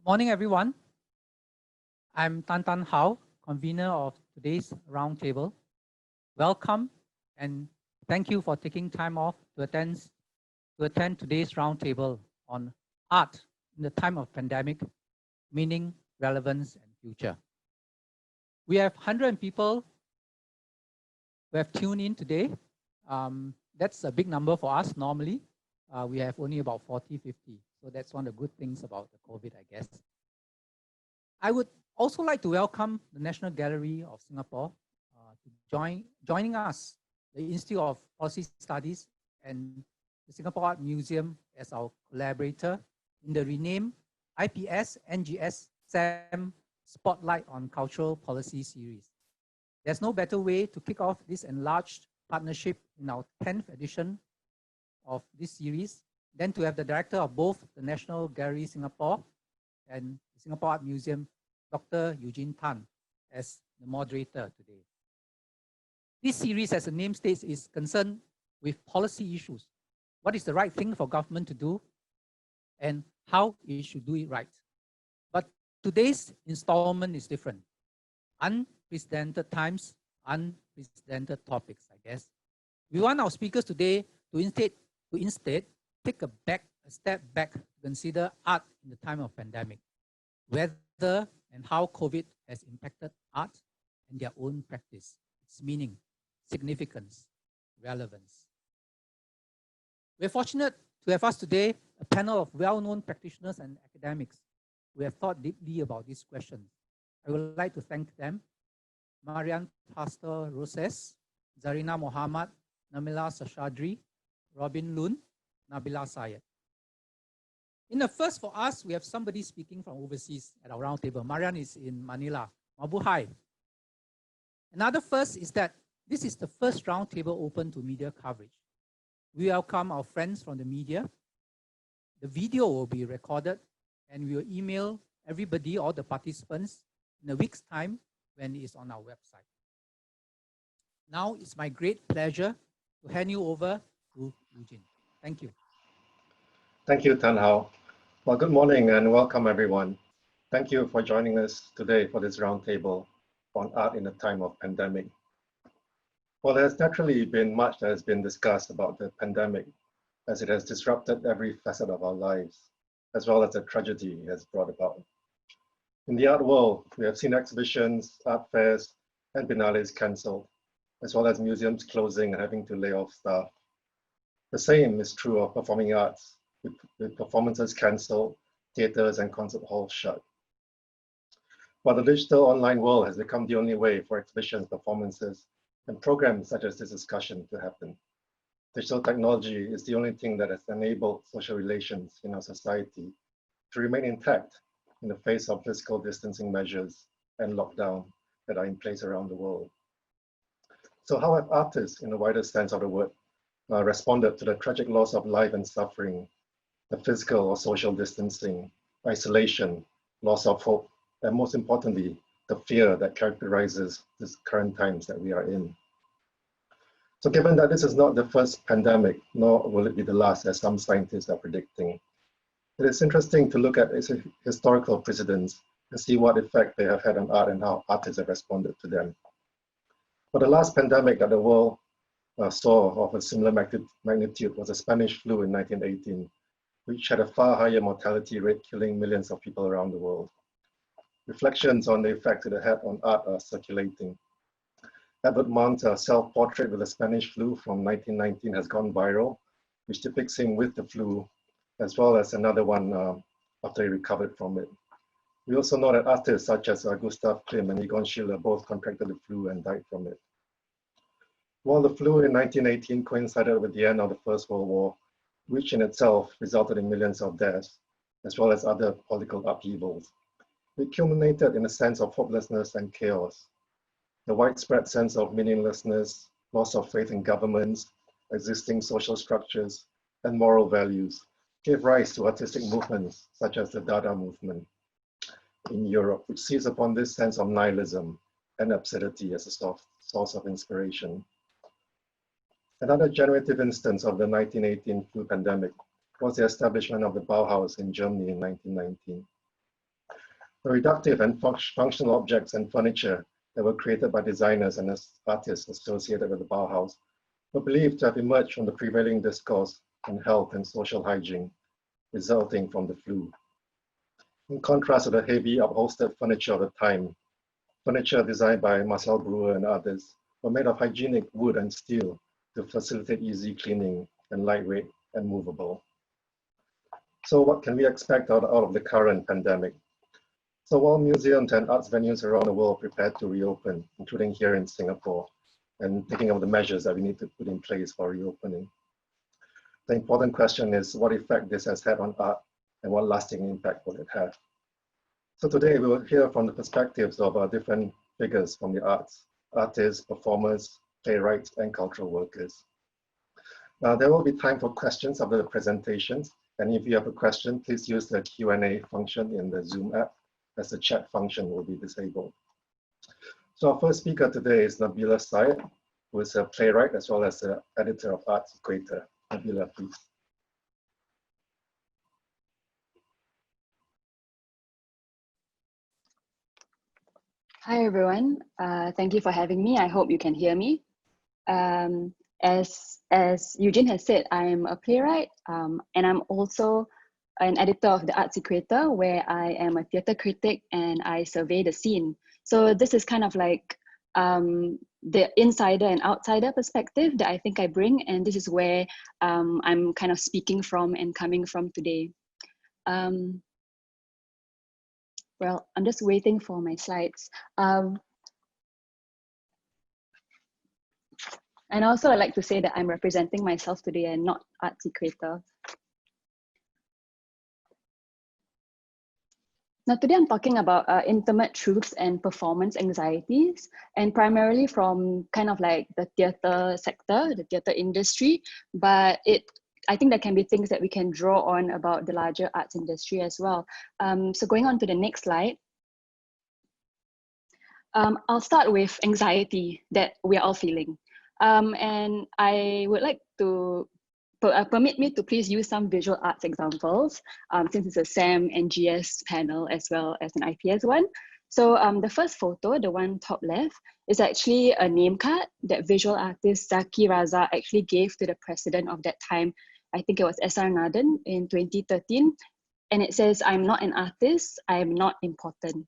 Morning, everyone. I'm Tan Tan Hao, convener of today's roundtable. Welcome and thank you for taking time off to attend today's roundtable on art in the time of pandemic, meaning, relevance, and future. We have 100 people who have tuned in today. That's a big number for us normally. We have only about 40, 50. So that's one of the good things about the COVID, I guess. I would also like to welcome the National Gallery of Singapore to joining us, the Institute of Policy Studies and the Singapore Art Museum as our collaborator in the renamed IPS-NGS-SAM Spotlight on Cultural Policy series. There's no better way to kick off this enlarged partnership in our 10th edition of this series than to have the director of both the National Gallery Singapore and the Singapore Art Museum, Dr. Eugene Tan, as the moderator today. This series, as the name states, is concerned with policy issues. What is the right thing for government to do and how it should do it right. But today's installment is different. Unprecedented times, unprecedented topics, I guess. We want our speakers today to instead take a step back to consider art in the time of pandemic, whether and how COVID has impacted art and their own practice, its meaning, significance, relevance. We're fortunate to have us today a panel of well-known practitioners and academics who have thought deeply about these questions. I would like to thank them: Marian Pastor Roses, Zarina Mohamad, Namila Sashadri, Robin Lun, Nabila Syed. In the first for us, we have somebody speaking from overseas at our roundtable. Marian is in Manila. Mabuhay. Another first is that this is the first roundtable open to media coverage. We welcome our friends from the media. The video will be recorded and we will email everybody, all the participants, in a week's time when it is on our website. Now it's my great pleasure to hand you over to Eugene. Thank you. Thank you, Tan Hao. Well, good morning and welcome everyone. Thank you for joining us today for this roundtable on art in a time of pandemic. Well, there's naturally been much that has been discussed about the pandemic as it has disrupted every facet of our lives, as well as the tragedy it has brought about. In the art world, we have seen exhibitions, art fairs, and biennales cancelled, as well as museums closing and having to lay off staff. The same is true of performing arts, with performances cancelled, theatres and concert halls shut. While the digital online world has become the only way for exhibitions, performances, and programs such as this discussion to happen, digital technology is the only thing that has enabled social relations in our society to remain intact in the face of physical distancing measures and lockdown that are in place around the world. So how have artists, in the wider sense of the word, responded to the tragic loss of life and suffering, the physical or social distancing, isolation, loss of hope, and most importantly, the fear that characterizes these current times that we are in? So given that this is not the first pandemic, nor will it be the last, as some scientists are predicting, it is interesting to look at its historical precedents and see what effect they have had on art and how artists have responded to them. For the last pandemic that the world saw of a similar magnitude was the Spanish flu in 1918, which had a far higher mortality rate, killing millions of people around the world. Reflections on the effect it had on art are circulating. Edward Munch's self-portrait with the Spanish flu from 1919 has gone viral, which depicts him with the flu, as well as another one after he recovered from it. We also know that artists such as Gustav Klimt and Egon Schiele both contracted the flu and died from it. While the flu in 1918 coincided with the end of the First World War, which in itself resulted in millions of deaths, as well as other political upheavals, it culminated in a sense of hopelessness and chaos. The widespread sense of meaninglessness, loss of faith in governments, existing social structures, and moral values gave rise to artistic movements such as the Dada movement in Europe, which seized upon this sense of nihilism and absurdity as a source of inspiration. Another generative instance of the 1918 flu pandemic was the establishment of the Bauhaus in Germany in 1919. The reductive and functional objects and furniture that were created by designers and artists associated with the Bauhaus were believed to have emerged from the prevailing discourse on health and social hygiene resulting from the flu. In contrast to the heavy upholstered furniture of the time, furniture designed by Marcel Breuer and others were made of hygienic wood and steel to facilitate easy cleaning and lightweight and movable. So what can we expect out of the current pandemic? So while museums and arts venues around the world prepare to reopen, including here in Singapore, and thinking of the measures that we need to put in place for reopening, the important question is what effect this has had on art and what lasting impact will it have? So today we will hear from the perspectives of different figures from the arts, artists, performers, playwrights, and cultural workers. Now there will be time for questions after the presentations. And if you have a question, please use the Q&A function in the Zoom app, as the chat function will be disabled. So our first speaker today is Nabila Syed, who is a playwright as well as the editor of Arts Equator. Nabila, please. Hi, everyone. Thank you for having me. I hope you can hear me. As Eugene has said, I'm a playwright and I'm also an editor of the Arts Equator, where I am a theatre critic and I survey the scene. So this is kind of like the insider and outsider perspective that I think I bring, and this is where I'm kind of speaking from and coming from today. Well, I'm just waiting for my slides. And also I'd like to say that I'm representing myself today and not Arts Equator. Now today I'm talking about intimate truths and performance anxieties, and primarily from kind of like the theatre sector, the theatre industry, but I think there can be things that we can draw on about the larger arts industry as well. So going on to the next slide. I'll start with anxiety that we're all feeling. And I would like to permit me to please use some visual arts examples, since it's a SAM NGS panel as well as an IPS one. So the first photo, the one top left, is actually a name card that visual artist Zaki Raza actually gave to the president of that time. I think it was SR Naden in 2013. And it says, "I'm not an artist, I am not important."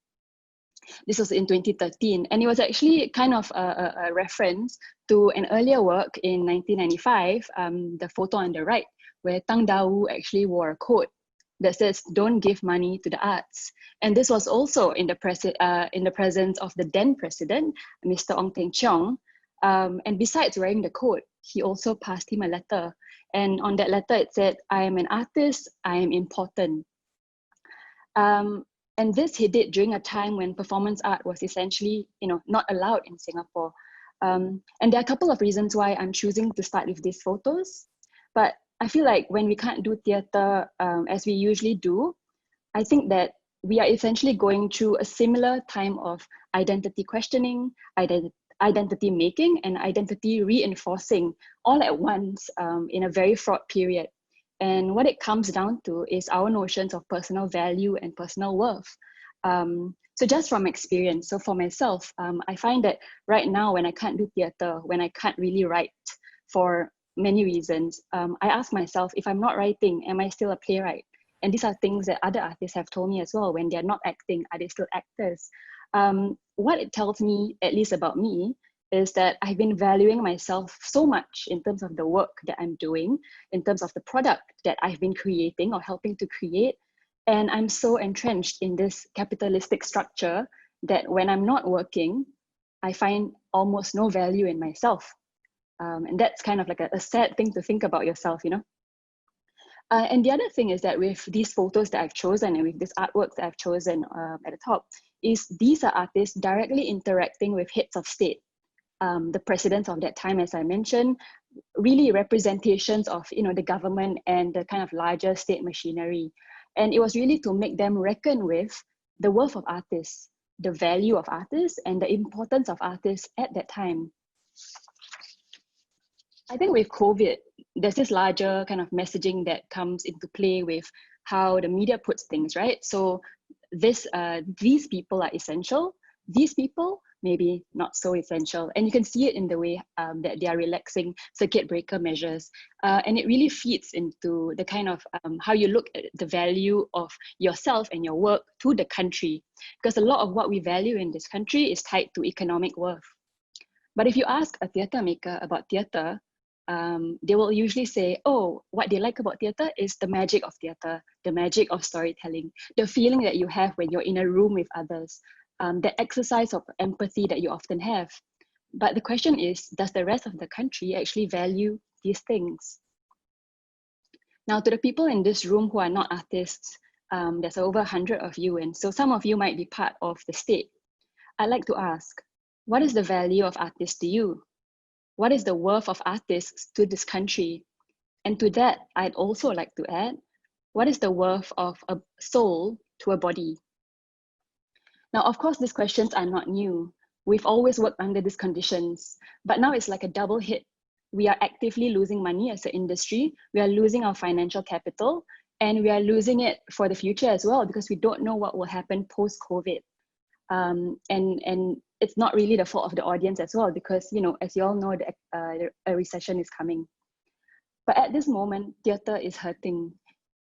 This was in 2013, and it was actually kind of a reference to an earlier work in 1995, the photo on the right, where Tang Dawu actually wore a coat that says, "Don't give money to the arts." And this was also in the presence of the then president, Mr. Ong Teng Cheong. And besides wearing the coat, he also passed him a letter. And on that letter, it said, "I am an artist, I am important." And this he did during a time when performance art was essentially, not allowed in Singapore. And there are a couple of reasons why I'm choosing to start with these photos. But I feel like when we can't do theatre as we usually do, I think that we are essentially going through a similar time of identity questioning, identity making, and identity reinforcing all at once in a very fraught period. And what it comes down to is our notions of personal value and personal worth. So just from experience, so for myself, I find that right now when I can't do theatre, when I can't really write for many reasons, I ask myself, if I'm not writing, am I still a playwright? And these are things that other artists have told me as well. When they're not acting, are they still actors? What it tells me, at least about me, is that I've been valuing myself so much in terms of the work that I'm doing, in terms of the product that I've been creating or helping to create. And I'm so entrenched in this capitalistic structure that when I'm not working, I find almost no value in myself. And that's kind of like a sad thing to think about yourself, And the other thing is that with these photos that I've chosen and with this artwork that I've chosen at the top, is these are artists directly interacting with heads of state. The presidents of that time, as I mentioned, really representations of the government and the kind of larger state machinery. And it was really to make them reckon with the worth of artists, the value of artists, and the importance of artists at that time. I think with COVID, there's this larger kind of messaging that comes into play with how the media puts things, right? So these people are essential. These people maybe not so essential, and you can see it in the way that they are relaxing circuit breaker measures, and it really feeds into the kind of how you look at the value of yourself and your work to the country, because a lot of what we value in this country is tied to economic worth. But if you ask a theatre maker about theatre, they will usually say, oh, what they like about theatre is the magic of theatre, the magic of storytelling, the feeling that you have when you're in a room with others, the exercise of empathy that you often have. But the question is, does the rest of the country actually value these things? Now, to the people in this room who are not artists, there's over 100 of you, and so some of you might be part of the state. I'd like to ask, what is the value of artists to you? What is the worth of artists to this country? And to that, I'd also like to add, what is the worth of a soul to a body? Now, of course, these questions are not new. We've always worked under these conditions, but now it's like a double hit. We are actively losing money as an industry. We are losing our financial capital, and we are losing it for the future as well, because we don't know what will happen post-COVID. And it's not really the fault of the audience as well, because, you know, as you all know, a recession is coming. But at this moment, theatre is hurting.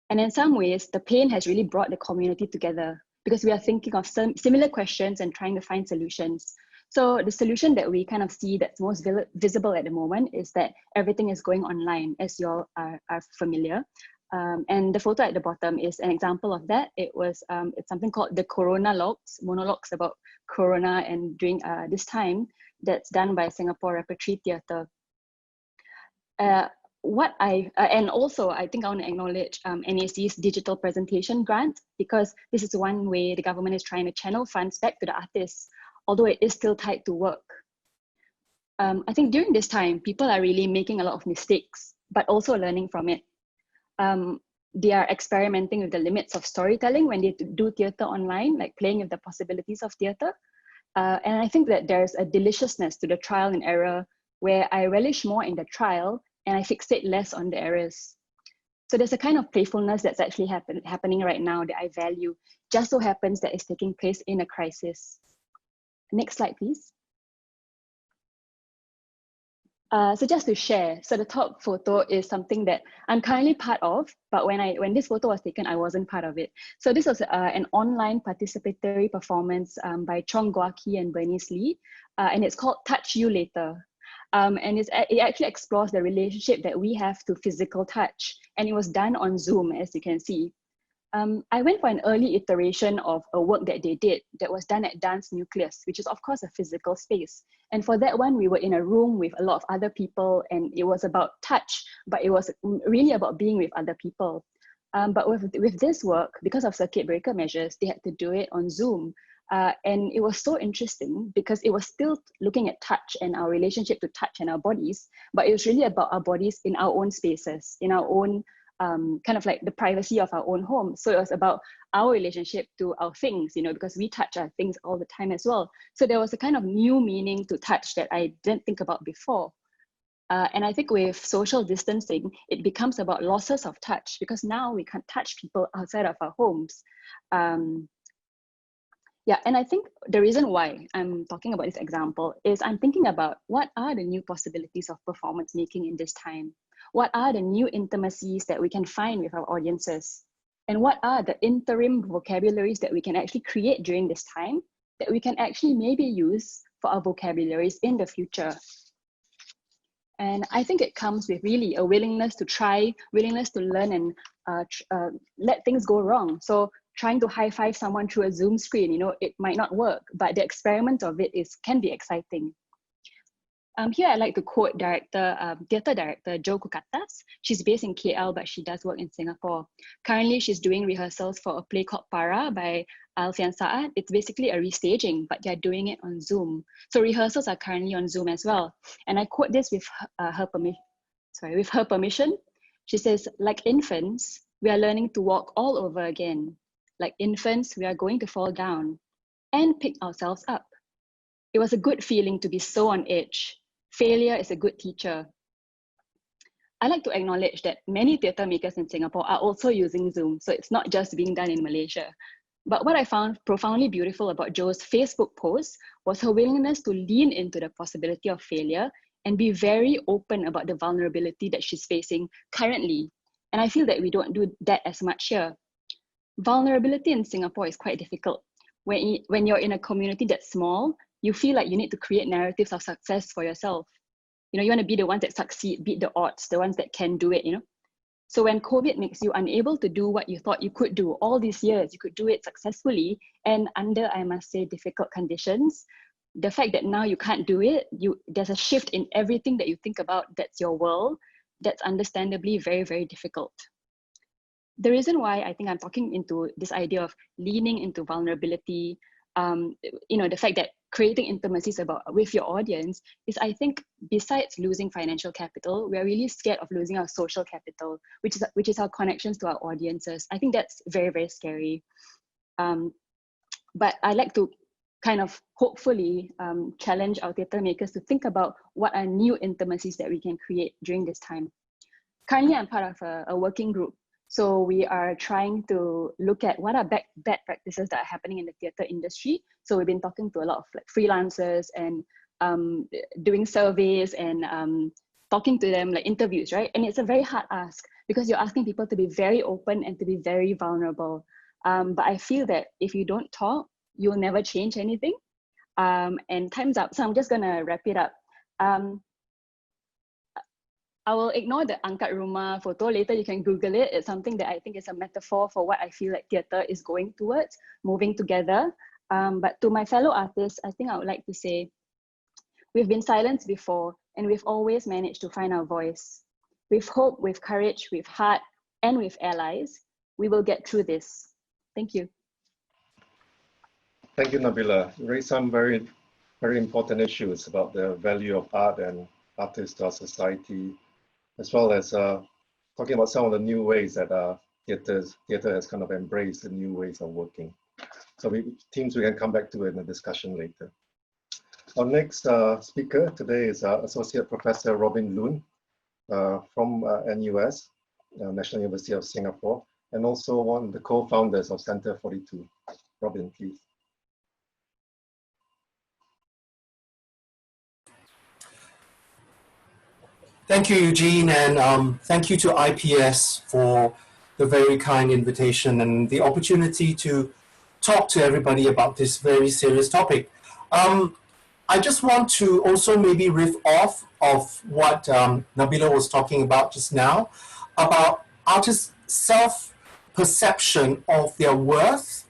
And in some ways, the pain has really brought the community together, because we are thinking of some similar questions and trying to find solutions. So the solution that we kind of see that's most visible at the moment is that everything is going online, as you all are familiar. And the photo at the bottom is an example of that. It's something called the Corona Logs, monologues about Corona and during this time, that's done by Singapore Repertory Theatre. And also, I think I want to acknowledge NAC's digital presentation grant, because this is one way the government is trying to channel funds back to the artists, although it is still tied to work. I think during this time, people are really making a lot of mistakes, but also learning from it. They are experimenting with the limits of storytelling when they do theatre online, like playing with the possibilities of theatre. And I think that there's a deliciousness to the trial and error, where I relish more in the trial and I fixate less on the errors. So there's a kind of playfulness that's actually happening right now that I value. Just so happens that it's taking place in a crisis. Next slide, please. So just to share, so the top photo is something that I'm currently part of, but when this photo was taken, I wasn't part of it. So this was an online participatory performance by Chong Gua Ki and Bernice Lee, and it's called Touch You Later. And it actually explores the relationship that we have to physical touch, and it was done on Zoom, as you can see. I went for an early iteration of a work that they did that was done at Dance Nucleus, which is of course a physical space. And for that one, we were in a room with a lot of other people, and it was about touch, but it was really about being with other people. But with this work, because of circuit breaker measures, they had to do it on Zoom. And it was so interesting because it was still looking at touch and our relationship to touch and our bodies, but it was really about our bodies in our own spaces, in our own kind of like the privacy of our own home. So it was about our relationship to our things, you know, because we touch our things all the time as well. So there was a kind of new meaning to touch that I didn't think about before. And I think with social distancing, it becomes about losses of touch, because now we can't touch people outside of our homes. Yeah, and I think the reason why I'm talking about this example is I'm thinking about what are the new possibilities of performance making in this time? What are the new intimacies that we can find with our audiences? And what are the interim vocabularies that we can actually create during this time that we can actually maybe use for our vocabularies in the future? And I think it comes with really a willingness to try, willingness to learn, and let things go wrong. So trying to high-five someone through a Zoom screen, you know, it might not work, but the experiment of it can be exciting. Here I'd like to quote theatre director Jo Kukatas. She's based in KL, but she does work in Singapore. Currently, she's doing rehearsals for a play called Para by Alfian Saad. It's basically a restaging, but they're doing it on Zoom. So rehearsals are currently on Zoom as well. And I quote this with her permission. She says, like infants, we are learning to walk all over again. Like infants, we are going to fall down and pick ourselves up. It was a good feeling to be so on edge. Failure is a good teacher. I like to acknowledge that many theatre makers in Singapore are also using Zoom, so it's not just being done in Malaysia. But what I found profoundly beautiful about Jo's Facebook post was her willingness to lean into the possibility of failure and be very open about the vulnerability that she's facing currently. And I feel that we don't do that as much here. Vulnerability in Singapore is quite difficult. When you're in a community that's small, you feel like you need to create narratives of success for yourself. You want to be the ones that succeed, beat the odds, the ones that can do it, So when COVID makes you unable to do what you thought you could do all these years, you could do it successfully and under, I must say, difficult conditions, the fact that now you can't do it, there's a shift in everything that you think about that's your world, that's understandably very, very difficult. The reason why I think I'm talking into this idea of leaning into vulnerability, the fact that creating intimacies with your audience is, I think, besides losing financial capital, we're really scared of losing our social capital, which is our connections to our audiences. I think that's very, very scary. But I like to kind of hopefully challenge our theatre makers to think about what are new intimacies that we can create during this time. Currently, I'm part of a working group. So we are trying to look at what are bad practices that are happening in the theatre industry. So we've been talking to a lot of freelancers and doing surveys and talking to them, like interviews, right? And it's a very hard ask because you're asking people to be very open and to be very vulnerable. But I feel that if you don't talk, you'll never change anything. And time's up, so I'm just gonna wrap it up. I will ignore the angkat rumah photo. Later you can Google it. It's something that I think is a metaphor for what I feel like theatre is going towards, moving together. But to my fellow artists, I think I would like to say, we've been silenced before and we've always managed to find our voice. With hope, with courage, with heart, and with allies, we will get through this. Thank you. Thank you, Nabila. You raised some very, very important issues about the value of art and artists to our society, as well as talking about some of the new ways that theatre has kind of embraced the new ways of working. So themes we can come back to in the discussion later. Our next speaker today is Associate Professor Robin Loon from NUS, National University of Singapore, and also one of the co-founders of Center 42. Robin, please. Thank you, Eugene, and thank you to IPS for the very kind invitation and the opportunity to talk to everybody about this very serious topic. I just want to also maybe riff off of what Nabila was talking about just now, about artists' self-perception of their worth.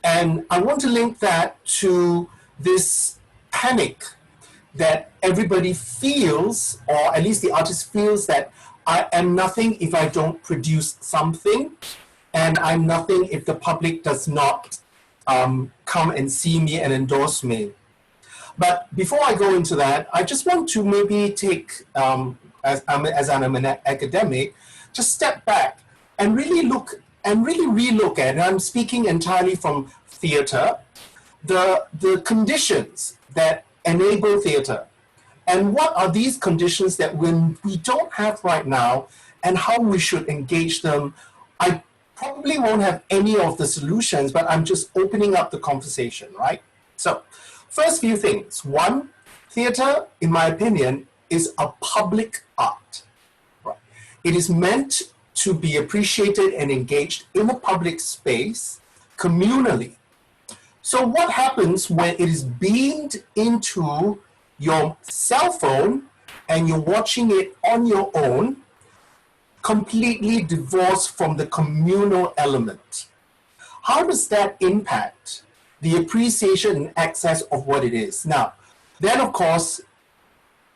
And I want to link that to this panic that everybody feels, or at least the artist feels, that I am nothing if I don't produce something, and I'm nothing if the public does not come and see me and endorse me. But before I go into that, I just want to maybe take, as I'm an academic, just step back and really look and really relook at, and I'm speaking entirely from theatre, the conditions that enable theatre. And what are these conditions that when we don't have right now, and how we should engage them? I probably won't have any of the solutions, but I'm just opening up the conversation, right? So, first few things. One, theatre, in my opinion, is a public art. Right? It is meant to be appreciated and engaged in a public space, communally. So what happens when it is beamed into your cell phone and you're watching it on your own, completely divorced from the communal element? How does that impact the appreciation and access of what it is? Now, then of course,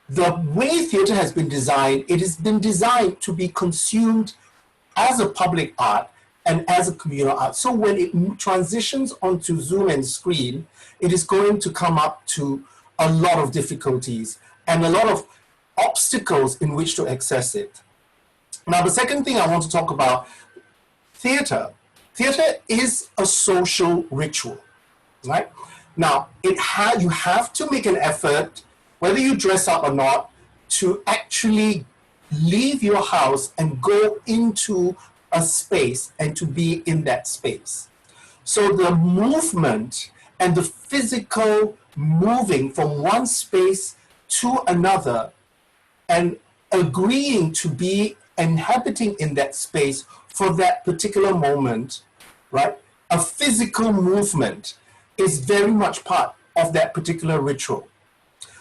the way theatre has been designed, it has been designed to be consumed as a public art and as a communal art. So when it transitions onto Zoom and screen, it is going to come up to a lot of difficulties and a lot of obstacles in which to access it. Now, the second thing I want to talk about, theatre. Theatre is a social ritual, right? Now, you have to make an effort, whether you dress up or not, to actually leave your house and go into a space and to be in that space. So the movement and the physical moving from one space to another and agreeing to be inhabiting in that space for that particular moment, right? A physical movement is very much part of that particular ritual.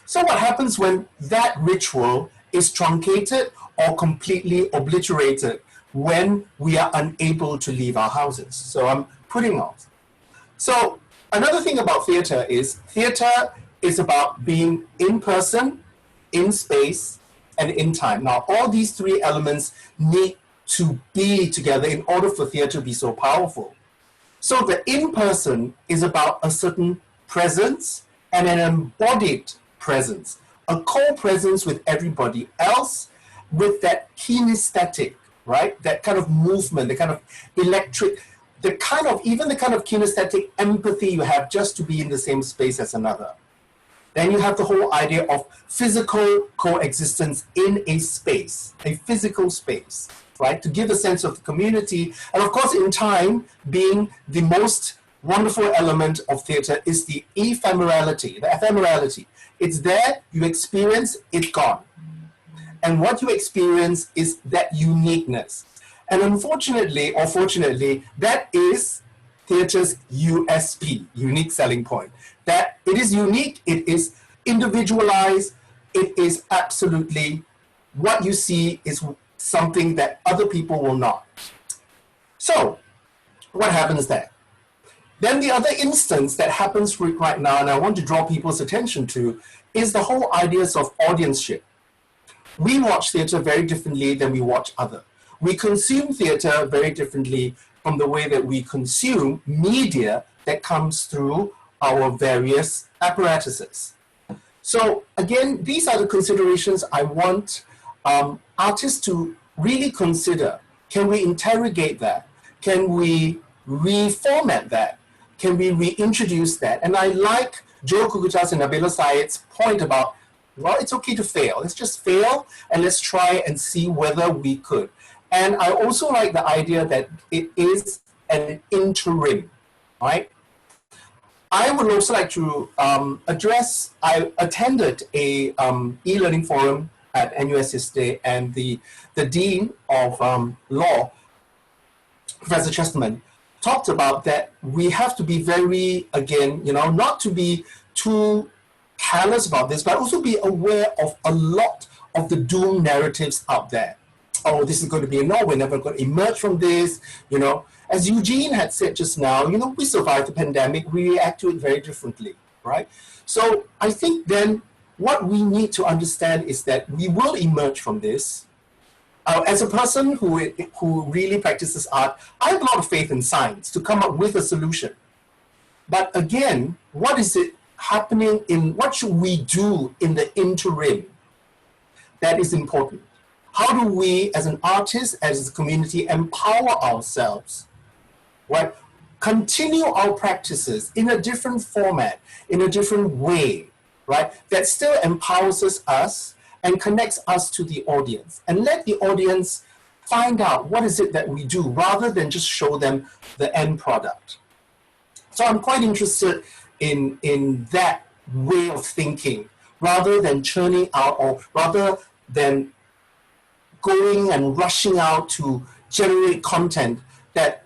So what happens when that ritual is truncated or completely obliterated when we are unable to leave our houses? So I'm putting off. So another thing about theater is about being in person, in space, and in time. Now, all these three elements need to be together in order for theater to be so powerful. So the in-person is about a certain presence and an embodied presence, a co-presence with everybody else, with that kinesthetic, right? That kind of movement, the kind of electric, even the kind of kinesthetic empathy you have just to be in the same space as another. Then you have the whole idea of physical coexistence in a space, a physical space, right? To give a sense of the community. And of course, in time, being the most wonderful element of theater is the ephemerality, the ephemerality. It's there, you experience, it's gone. And what you experience is that uniqueness. And unfortunately, or fortunately, that is theater's USP, unique selling point. That it is unique, it is individualized, it is absolutely what you see is something that other people will not. So, what happens there? Then the other instance that happens right now, and I want to draw people's attention to, is the whole ideas of audienceship. We watch theater very differently than we watch other. We consume theater very differently from the way that we consume media that comes through our various apparatuses. So again, these are the considerations I want artists to really consider. Can we interrogate that? Can we reformat that? Can we reintroduce that? And I like Joe Kukuchas and Nabila Syed's point about, well, it's okay to fail. Let's just fail and let's try and see whether we could. And I also like the idea that it is an interim, right? I would also like to address, I attended a e-learning forum at NUS yesterday, and the Dean of Law, Professor Chesterman, talked about that we have to be very, again, not to be too careless about this, but also be aware of a lot of the doom narratives out there. Oh, this is going to be we're never going to emerge from this, As Eugene had said just now, we survived the pandemic, we react to it very differently, right? So I think then what we need to understand is that we will emerge from this. As a person who really practices art, I have a lot of faith in science to come up with a solution. But again, what is it happening what should we do in the interim? That is important. How do we, as an artist, as a community, empower ourselves, right? Continue our practices in a different format, in a different way, right? That still empowers us and connects us to the audience. And let the audience find out what is it that we do, rather than just show them the end product. So I'm quite interested in that way of thinking, rather than churning out, or rather than going and rushing out to generate content that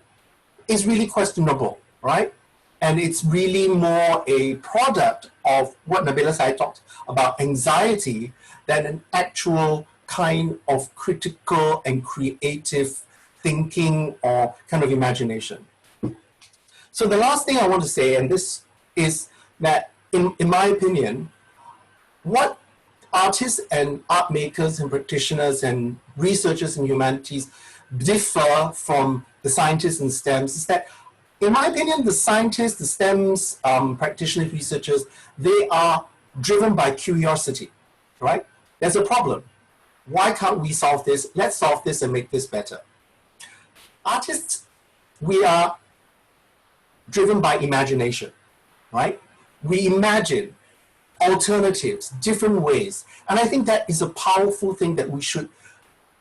is really questionable, right? And it's really more a product of what Nabila Syed talked about, anxiety, than an actual kind of critical and creative thinking or kind of imagination. So the last thing I want to say, and this is that in my opinion, what artists and art makers and practitioners and researchers in humanities differ from the scientists and STEMs is that, in my opinion, the scientists, the STEMs, practitioners, researchers, they are driven by curiosity, right? There's a problem. Why can't we solve this? Let's solve this and make this better. Artists, we are driven by imagination, right? We imagine alternatives, different ways. And I think that is a powerful thing that we should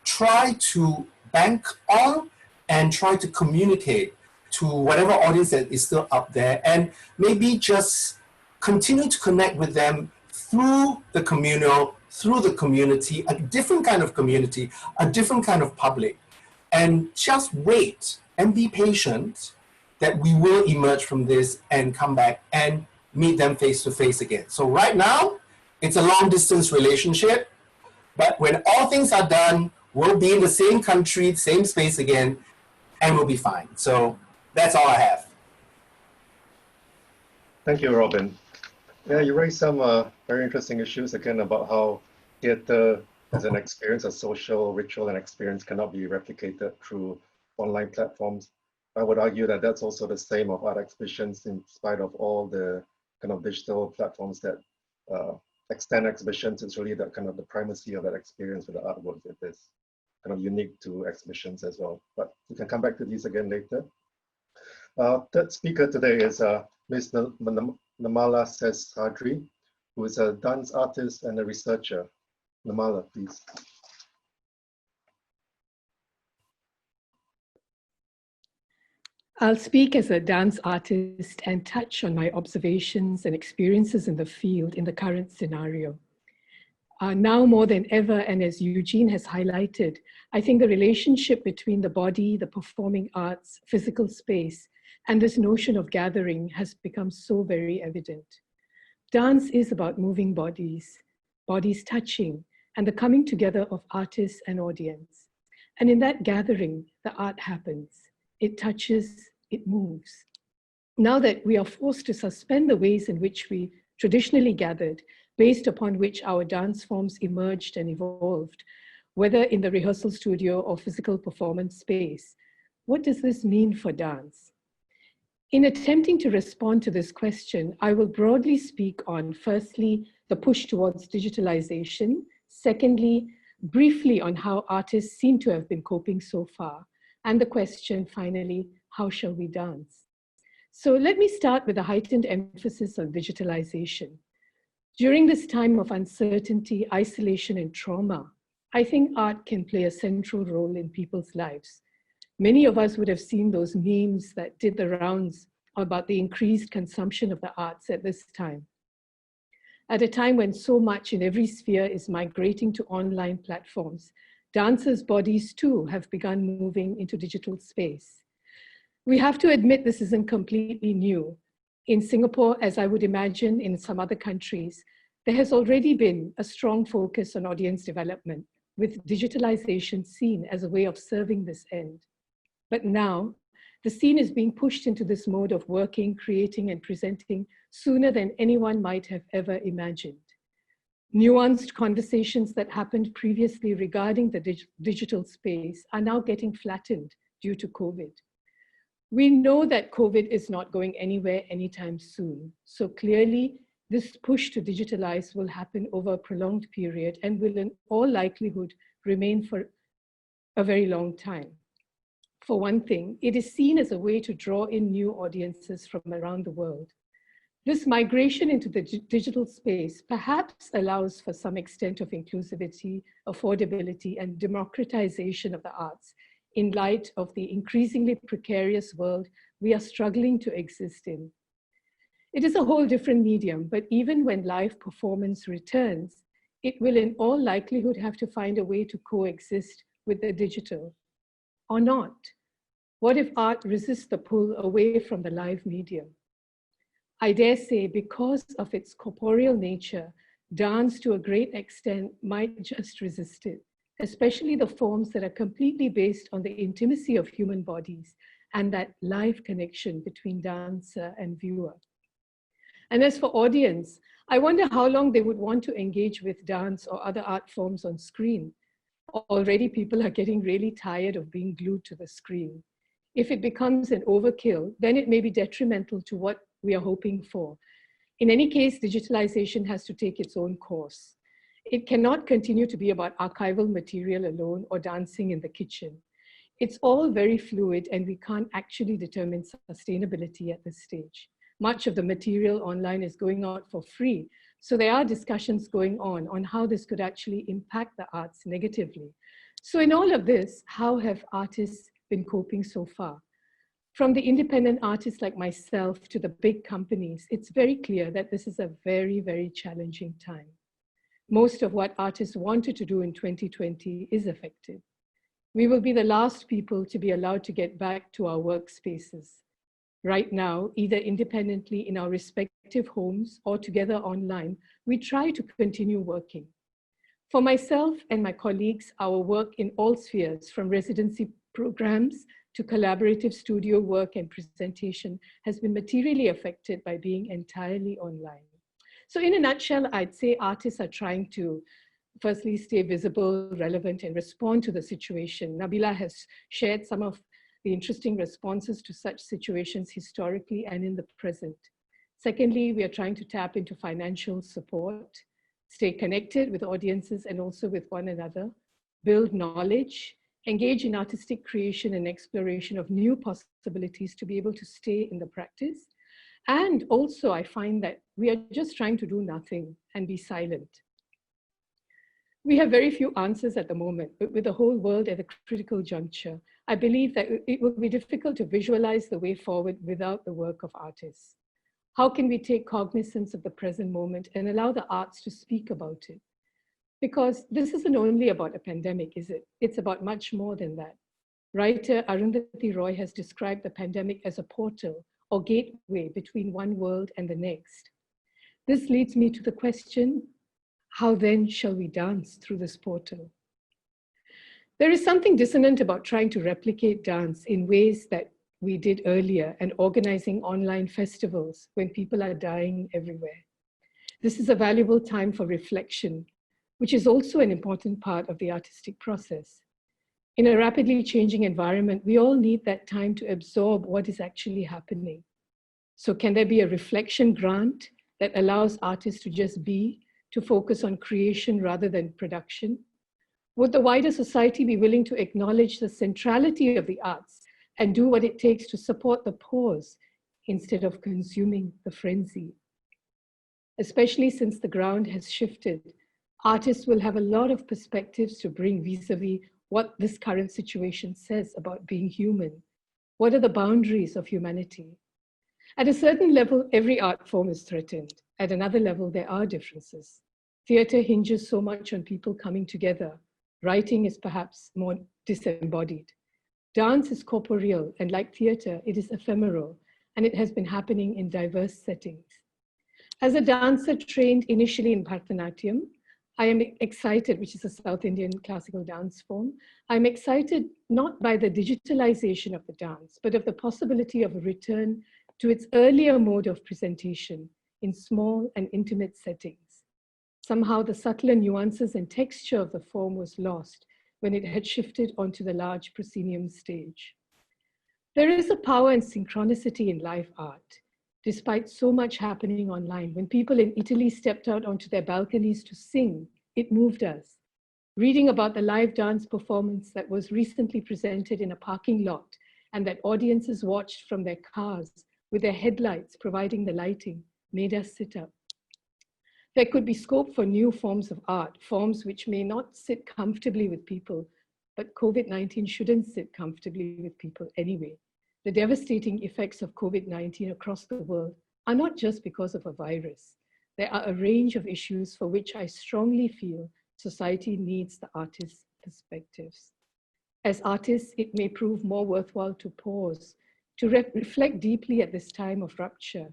try to bank on and try to communicate to whatever audience that is still up there, and maybe just continue to connect with them through the communal, through the community, a different kind of community, a different kind of public, and just wait and be patient that we will emerge from this and come back and meet them face to face again. So right now, it's a long distance relationship, but when all things are done, we'll be in the same country, same space again, and we'll be fine. So that's all I have. Thank you, Robin. Yeah, you raised some very interesting issues again about how theater as an experience, a social ritual and experience cannot be replicated through online platforms. I would argue that that's also the same of art exhibitions, in spite of all the kind of digital platforms that extend exhibitions. It's really that kind of the primacy of that experience with the artwork that is kind of unique to exhibitions as well. But we can come back to these again later. Third speaker today is Ms. Namala Seshadri, who is a dance artist and a researcher. Namala, please. I'll speak as a dance artist and touch on my observations and experiences in the field in the current scenario. Now more than ever, and as Eugene has highlighted, I think the relationship between the body, the performing arts, physical space, and this notion of gathering has become so very evident. Dance is about moving bodies, bodies touching, and the coming together of artists and audience. And in that gathering, the art happens. It touches, it moves. Now that we are forced to suspend the ways in which we traditionally gathered, based upon which our dance forms emerged and evolved, whether in the rehearsal studio or physical performance space, what does this mean for dance? In attempting to respond to this question, I will broadly speak on, firstly, the push towards digitalization, secondly, briefly on how artists seem to have been coping so far, and the question, finally, how shall we dance? So let me start with a heightened emphasis on digitalization. During this time of uncertainty, isolation, and trauma, I think art can play a central role in people's lives. Many of us would have seen those memes that did the rounds about the increased consumption of the arts at this time. At a time when so much in every sphere is migrating to online platforms, dancers' bodies too have begun moving into digital space. We have to admit this isn't completely new. In Singapore, as I would imagine in some other countries, there has already been a strong focus on audience development, with digitalization seen as a way of serving this end. But now, the scene is being pushed into this mode of working, creating, and presenting sooner than anyone might have ever imagined. Nuanced conversations that happened previously regarding the digital space are now getting flattened due to COVID. We know that COVID is not going anywhere anytime soon. So clearly, this push to digitalize will happen over a prolonged period and will in all likelihood remain for a very long time. For one thing, it is seen as a way to draw in new audiences from around the world. This migration into the digital space perhaps allows for some extent of inclusivity, affordability, and democratization of the arts in light of the increasingly precarious world we are struggling to exist in. It is a whole different medium, but even when live performance returns, it will in all likelihood have to find a way to coexist with the digital, or not. What if art resists the pull away from the live medium? I dare say because of its corporeal nature, dance to a great extent might just resist it, especially the forms that are completely based on the intimacy of human bodies and that live connection between dancer and viewer. And as for audience, I wonder how long they would want to engage with dance or other art forms on screen. Already people are getting really tired of being glued to the screen. If it becomes an overkill, then it may be detrimental to what we are hoping for. In any case, digitalization has to take its own course. It cannot continue to be about archival material alone or dancing in the kitchen. It's all very fluid and we can't actually determine sustainability at this stage. Much of the material online is going out for free. So there are discussions going on how this could actually impact the arts negatively. So in all of this, how have artists been coping so far? From the independent artists like myself to the big companies, it's very clear that this is a very, very challenging time. Most of what artists wanted to do in 2020 is affected. We will be the last people to be allowed to get back to our workspaces. Right now, either independently in our respective homes or together online, we try to continue working. For myself and my colleagues, our work in all spheres, from residency programs to collaborative studio work and presentation, has been materially affected by being entirely online. So in a nutshell, I'd say artists are trying to firstly stay visible, relevant, and respond to the situation. Nabila has shared some of the interesting responses to such situations historically and in the present. Secondly, we are trying to tap into financial support, stay connected with audiences and also with one another, build knowledge, engage in artistic creation and exploration of new possibilities to be able to stay in the practice. And also, I find that we are just trying to do nothing and be silent. We have very few answers at the moment, but with the whole world at a critical juncture, I believe that it will be difficult to visualize the way forward without the work of artists. How can we take cognizance of the present moment and allow the arts to speak about it? Because this isn't only about a pandemic, is it? It's about much more than that. Writer Arundhati Roy has described the pandemic as a portal or gateway between one world and the next. This leads me to the question, how then shall we dance through this portal? There is something dissonant about trying to replicate dance in ways that we did earlier and organizing online festivals when people are dying everywhere. This is a valuable time for reflection, which is also an important part of the artistic process. In a rapidly changing environment, we all need that time to absorb what is actually happening. So can there be a reflection grant that allows artists to just be, to focus on creation rather than production? Would the wider society be willing to acknowledge the centrality of the arts and do what it takes to support the pause instead of consuming the frenzy? Especially since the ground has shifted, artists will have a lot of perspectives to bring vis-a-vis what this current situation says about being human. What are the boundaries of humanity? At a certain level, every art form is threatened. At another level, there are differences. Theater hinges so much on people coming together. Writing is perhaps more disembodied. Dance is corporeal, and like theater, it is ephemeral, and it has been happening in diverse settings. As a dancer trained initially in Bharatanatyam, I am excited, which is a South Indian classical dance form. I'm excited not by the digitalization of the dance, but of the possibility of a return to its earlier mode of presentation in small and intimate settings. Somehow the subtler nuances and texture of the form was lost when it had shifted onto the large proscenium stage. There is a power and synchronicity in live art. Despite so much happening online, when people in Italy stepped out onto their balconies to sing, it moved us. Reading about the live dance performance that was recently presented in a parking lot and that audiences watched from their cars with their headlights providing the lighting made us sit up. There could be scope for new forms of art, forms which may not sit comfortably with people, but COVID-19 shouldn't sit comfortably with people anyway. The devastating effects of COVID-19 across the world are not just because of a virus. There are a range of issues for which I strongly feel society needs the artist's perspectives. As artists, it may prove more worthwhile to pause, to reflect deeply at this time of rupture,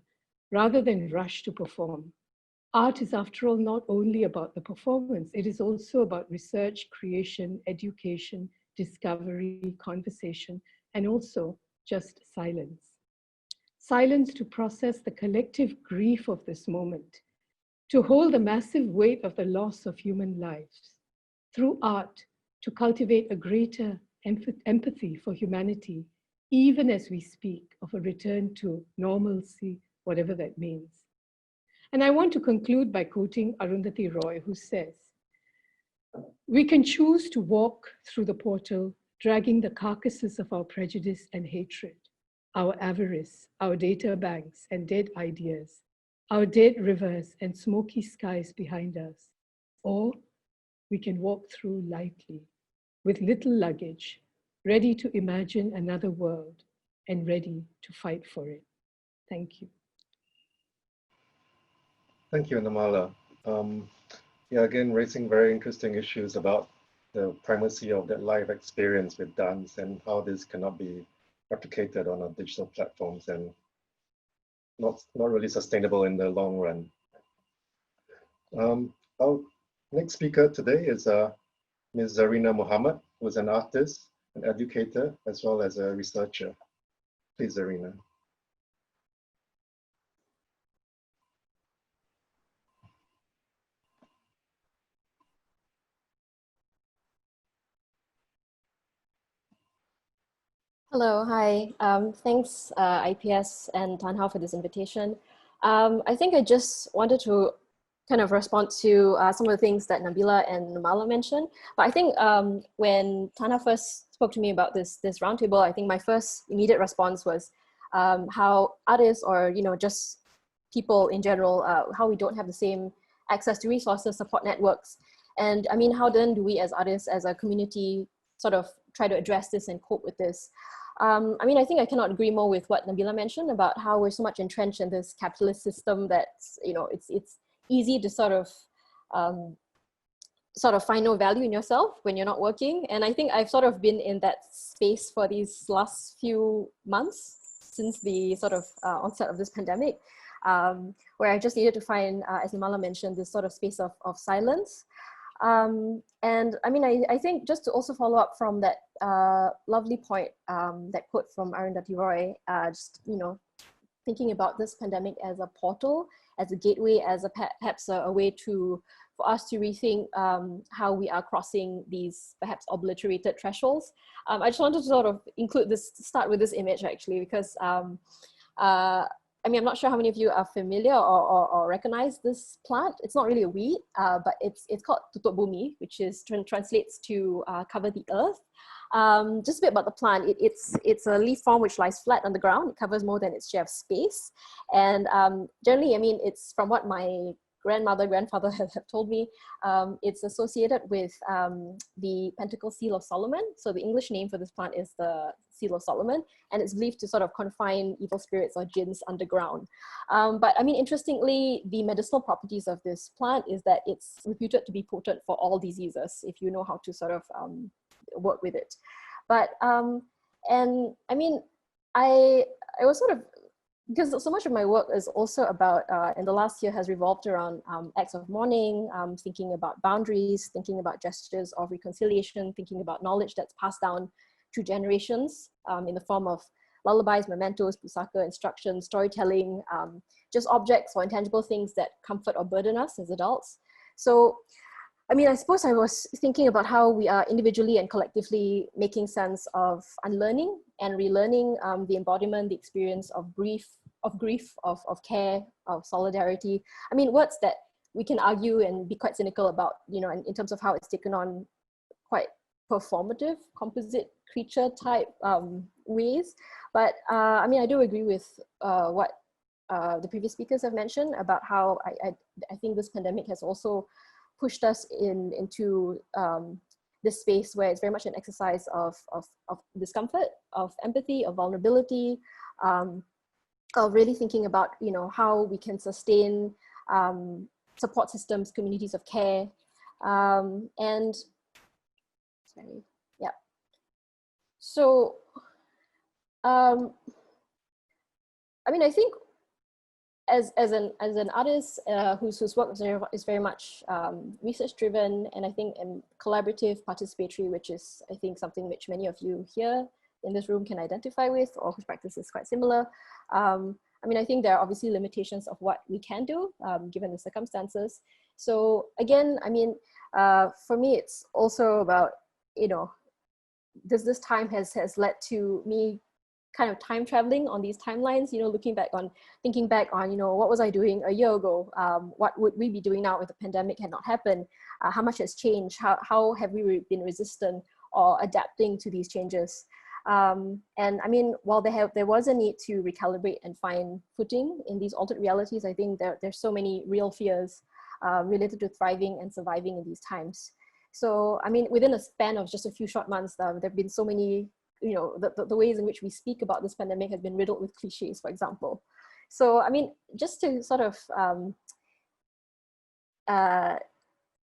rather than rush to perform. Art is, after all, not only about the performance, it is also about research, creation, education, discovery, conversation, and also just silence. Silence to process the collective grief of this moment, to hold the massive weight of the loss of human lives. Through art, to cultivate a greater empathy for humanity, even as we speak of a return to normalcy, whatever that means. And I want to conclude by quoting Arundhati Roy, who says, "We can choose to walk through the portal, dragging the carcasses of our prejudice and hatred, our avarice, our data banks and dead ideas, our dead rivers and smoky skies behind us. Or we can walk through lightly, with little luggage, ready to imagine another world, and ready to fight for it. Thank you. Thank you, Namala. Yeah, again, raising very interesting issues about the primacy of that live experience with dance and how this cannot be replicated on our digital platforms and not really sustainable in the long run. Our next speaker today is Ms. Zarina Muhammad, who is an artist, an educator, as well as a researcher. Please, Zarina. Hello, hi. Thanks IPS and Tan Hao for this invitation. I think I just wanted to kind of respond to some of the things that Nabila and Namala mentioned. But I think when Tan Hao first spoke to me about this roundtable, I think my first immediate response was how artists or just people in general, how we don't have the same access to resources, support networks. And I mean, how then do we as artists, as a community, sort of try to address this and cope with this? I mean, I think I cannot agree more with what Nabila mentioned about how we're so much entrenched in this capitalist system that it's easy to sort of find no value in yourself when you're not working. And I think I've sort of been in that space for these last few months since the sort of onset of this pandemic, where I just needed to find, as Namala mentioned, this sort of space of silence. And I mean, I think just to also follow up from that lovely point, that quote from Arundhati Roy, just, thinking about this pandemic as a portal, as a gateway, as perhaps a way for us to rethink how we are crossing these perhaps obliterated thresholds. I just wanted to sort of start with this image actually, because I mean, I'm not sure how many of you are familiar or recognize this plant. It's not really a weed, but it's called tutup bumi, which translates to cover the earth. Just a bit about the plant. It's a leaf form which lies flat on the ground. It covers more than its share of space. And generally, I mean, it's from what my grandfather have told me, it's associated with the pentacle seal of Solomon. So the English name for this plant is the seal of Solomon, and it's believed to sort of confine evil spirits or jinns underground. But I mean, interestingly, the medicinal properties of this plant is that it's reputed to be potent for all diseases if you know how to sort of work with it. But and I mean, I was sort of, because so much of my work is also about, in the last year has revolved around acts of mourning, thinking about boundaries, thinking about gestures of reconciliation, thinking about knowledge that's passed down through generations in the form of lullabies, mementos, pusaka, instructions, storytelling, just objects or intangible things that comfort or burden us as adults. So, I mean, I suppose I was thinking about how we are individually and collectively making sense of unlearning and relearning the embodiment, the experience of grief, of care, of solidarity. I mean, words that we can argue and be quite cynical about, in terms of how it's taken on quite performative, composite creature type ways. But I mean, I do agree with what the previous speakers have mentioned about how I think this pandemic has also pushed us into this space where it's very much an exercise of discomfort, of empathy, of vulnerability, of really thinking about how we can sustain support systems, communities of care, and sorry, yeah. So I mean, I think as an artist whose work is very much research driven, and I think collaborative, participatory, which is I think something which many of you here in this room can identify with, or whose practice is quite similar. I mean, I think there are obviously limitations of what we can do given the circumstances. So again, I mean, for me, it's also about, this time has led to me kind of time traveling on these timelines, thinking back on, what was I doing a year ago? What would we be doing now if the pandemic had not happened? How much has changed? How have we been resistant or adapting to these changes? And I mean, while there was a need to recalibrate and find footing in these altered realities, I think there's so many real fears related to thriving and surviving in these times. So, I mean, within a span of just a few short months, there have been so many the ways in which we speak about this pandemic has been riddled with cliches, for example. So, I mean, just to sort of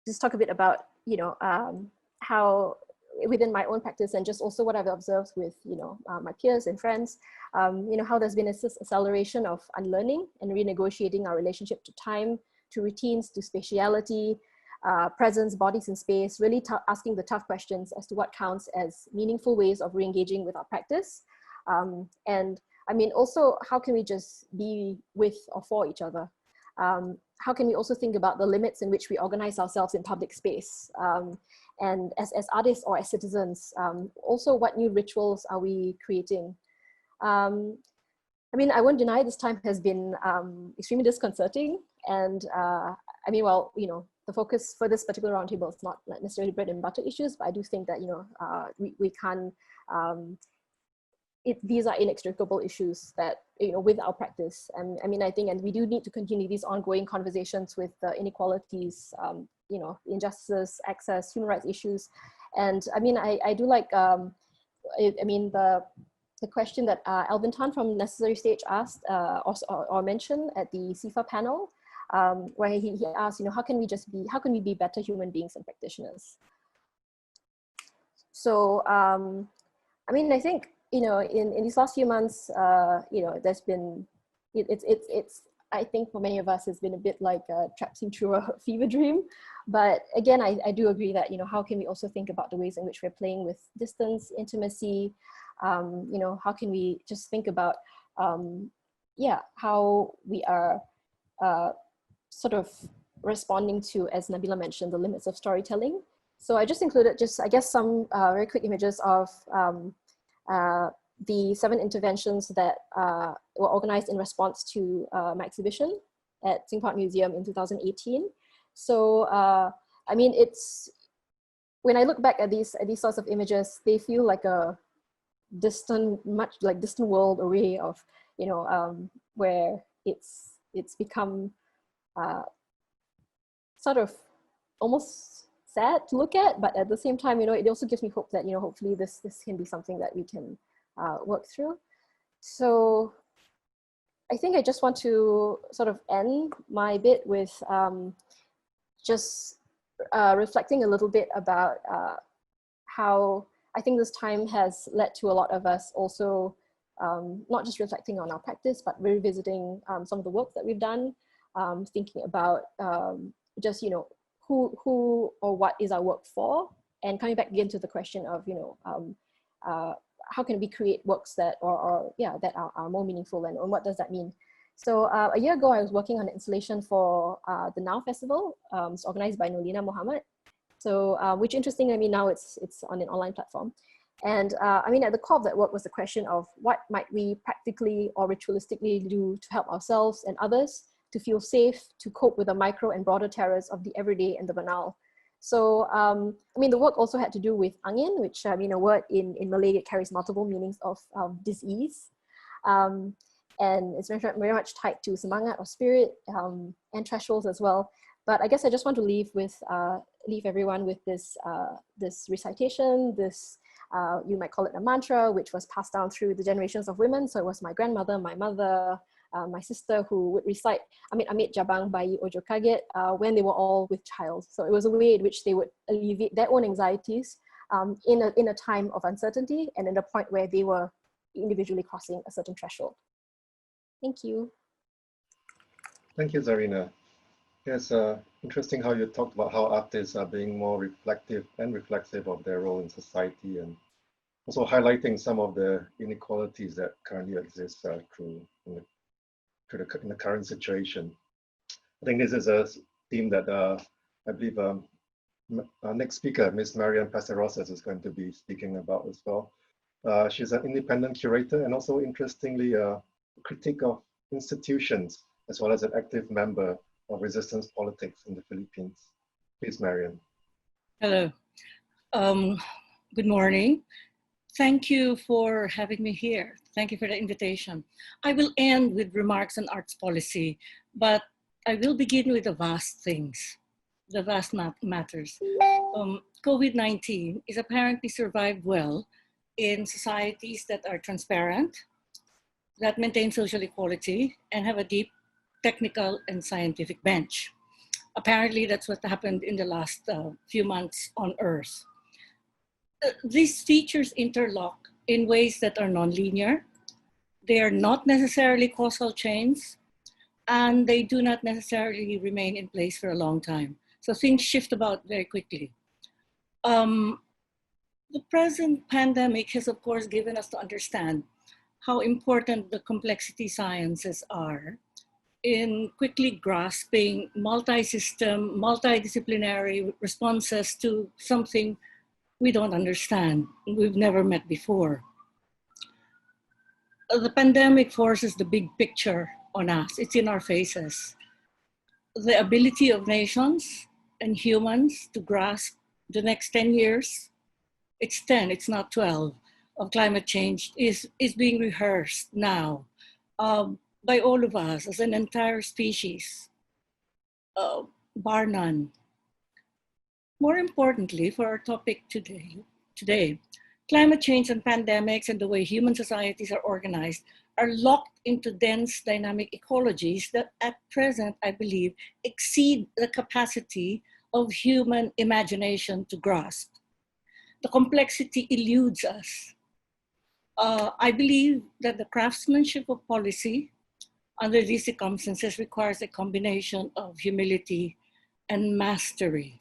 just talk a bit about, how within my own practice and just also what I've observed with, my peers and friends, how there's been this acceleration of unlearning and renegotiating our relationship to time, to routines, to spatiality, presence, bodies in space, really asking the tough questions as to what counts as meaningful ways of re-engaging with our practice. And I mean, also, how can we just be with or for each other? How can we also think about the limits in which we organize ourselves in public space? And as artists or as citizens, also what new rituals are we creating? I mean, I won't deny this time has been extremely disconcerting. And I mean, well, the focus for this particular roundtable is not necessarily bread and butter issues, but I do think that, we can't, these are inextricable issues that, with our practice. And I mean, I think, and we do need to continue these ongoing conversations with the inequalities, injustices, access, human rights issues. And I mean, I do like, I mean, the question that Alvin Tan from Necessary Stage asked or mentioned at the CIFA panel, where he asked, how can we be better human beings and practitioners? So, I mean, I think, in these last few months, there's been, I think for many of us, it's been a bit like traipsing through a fever dream. But again, I do agree that, how can we also think about the ways in which we're playing with distance, intimacy, how can we just think about, how we are sort of responding to, as Nabila mentioned, the limits of storytelling. So I just included I guess, some very quick images of the 7 interventions that were organized in response to my exhibition at Singapore Art Museum in 2018. So, I mean, when I look back at these sorts of images, they feel like a distant world away of, where it's become sort of almost sad to look at, but at the same time, it also gives me hope that, hopefully this can be something that we can work through. So I think I just want to sort of end my bit with just reflecting a little bit about how I think this time has led to a lot of us also not just reflecting on our practice, but revisiting some of the work that we've done, thinking about just, who or what is our work for, and coming back again to the question of, how can we create works that that are more meaningful, and what does that mean? So a year ago, I was working on an installation for the Now Festival. It's organized by Nolina Mohammed. So which interestingly, I mean, now it's on an online platform. And I mean, at the core of that work was the question of what might we practically or ritualistically do to help ourselves and others to feel safe, to cope with the micro and broader terrors of the everyday and the banal. So, I mean, the work also had to do with angin, which, I mean, a word in Malay, it carries multiple meanings of dis-ease. And it's very much tied to semangat or spirit, and thresholds as well. But I guess I just want to leave everyone with this, this recitation, this, you might call it a mantra, which was passed down through the generations of women. So it was my grandmother, my mother, my sister who would recite Amit Jabang Bayi Ojo Kaget when they were all with child. So it was a way in which they would alleviate their own anxieties in a time of uncertainty and at a point where they were individually crossing a certain threshold. Thank you. Thank you, Zarina. It's interesting how you talked about how artists are being more reflective and reflexive of their role in society, and also highlighting some of the inequalities that currently exist in the current situation. I think this is a theme that I believe our next speaker, Ms. Marian Pasarosas, is going to be speaking about as well. She's an independent curator and also, interestingly, a critic of institutions, as well as an active member of resistance politics in the Philippines. Please, Marian. Hello. Good morning. Thank you for having me here. Thank you for the invitation. I will end with remarks on arts policy, but I will begin with the vast things, the vast matters. COVID-19 is apparently survived well in societies that are transparent, that maintain social equality, and have a deep technical and scientific bench. Apparently, that's what happened in the last few months on Earth. These features interlock in ways that are nonlinear. They are not necessarily causal chains, and they do not necessarily remain in place for a long time. So things shift about very quickly. The present pandemic has, of course, given us to understand how important the complexity sciences are in quickly grasping multi-system, multidisciplinary responses to something we don't understand, we've never met before. The pandemic forces the big picture on us. It's in our faces. The ability of nations and humans to grasp the next 10 years, it's 10, it's not 12, of climate change is being rehearsed now by all of us as an entire species, bar none. More importantly, for our topic today, climate change and pandemics and the way human societies are organized are locked into dense dynamic ecologies that at present, I believe, exceed the capacity of human imagination to grasp. The complexity eludes us. I believe that the craftsmanship of policy under these circumstances requires a combination of humility and mastery.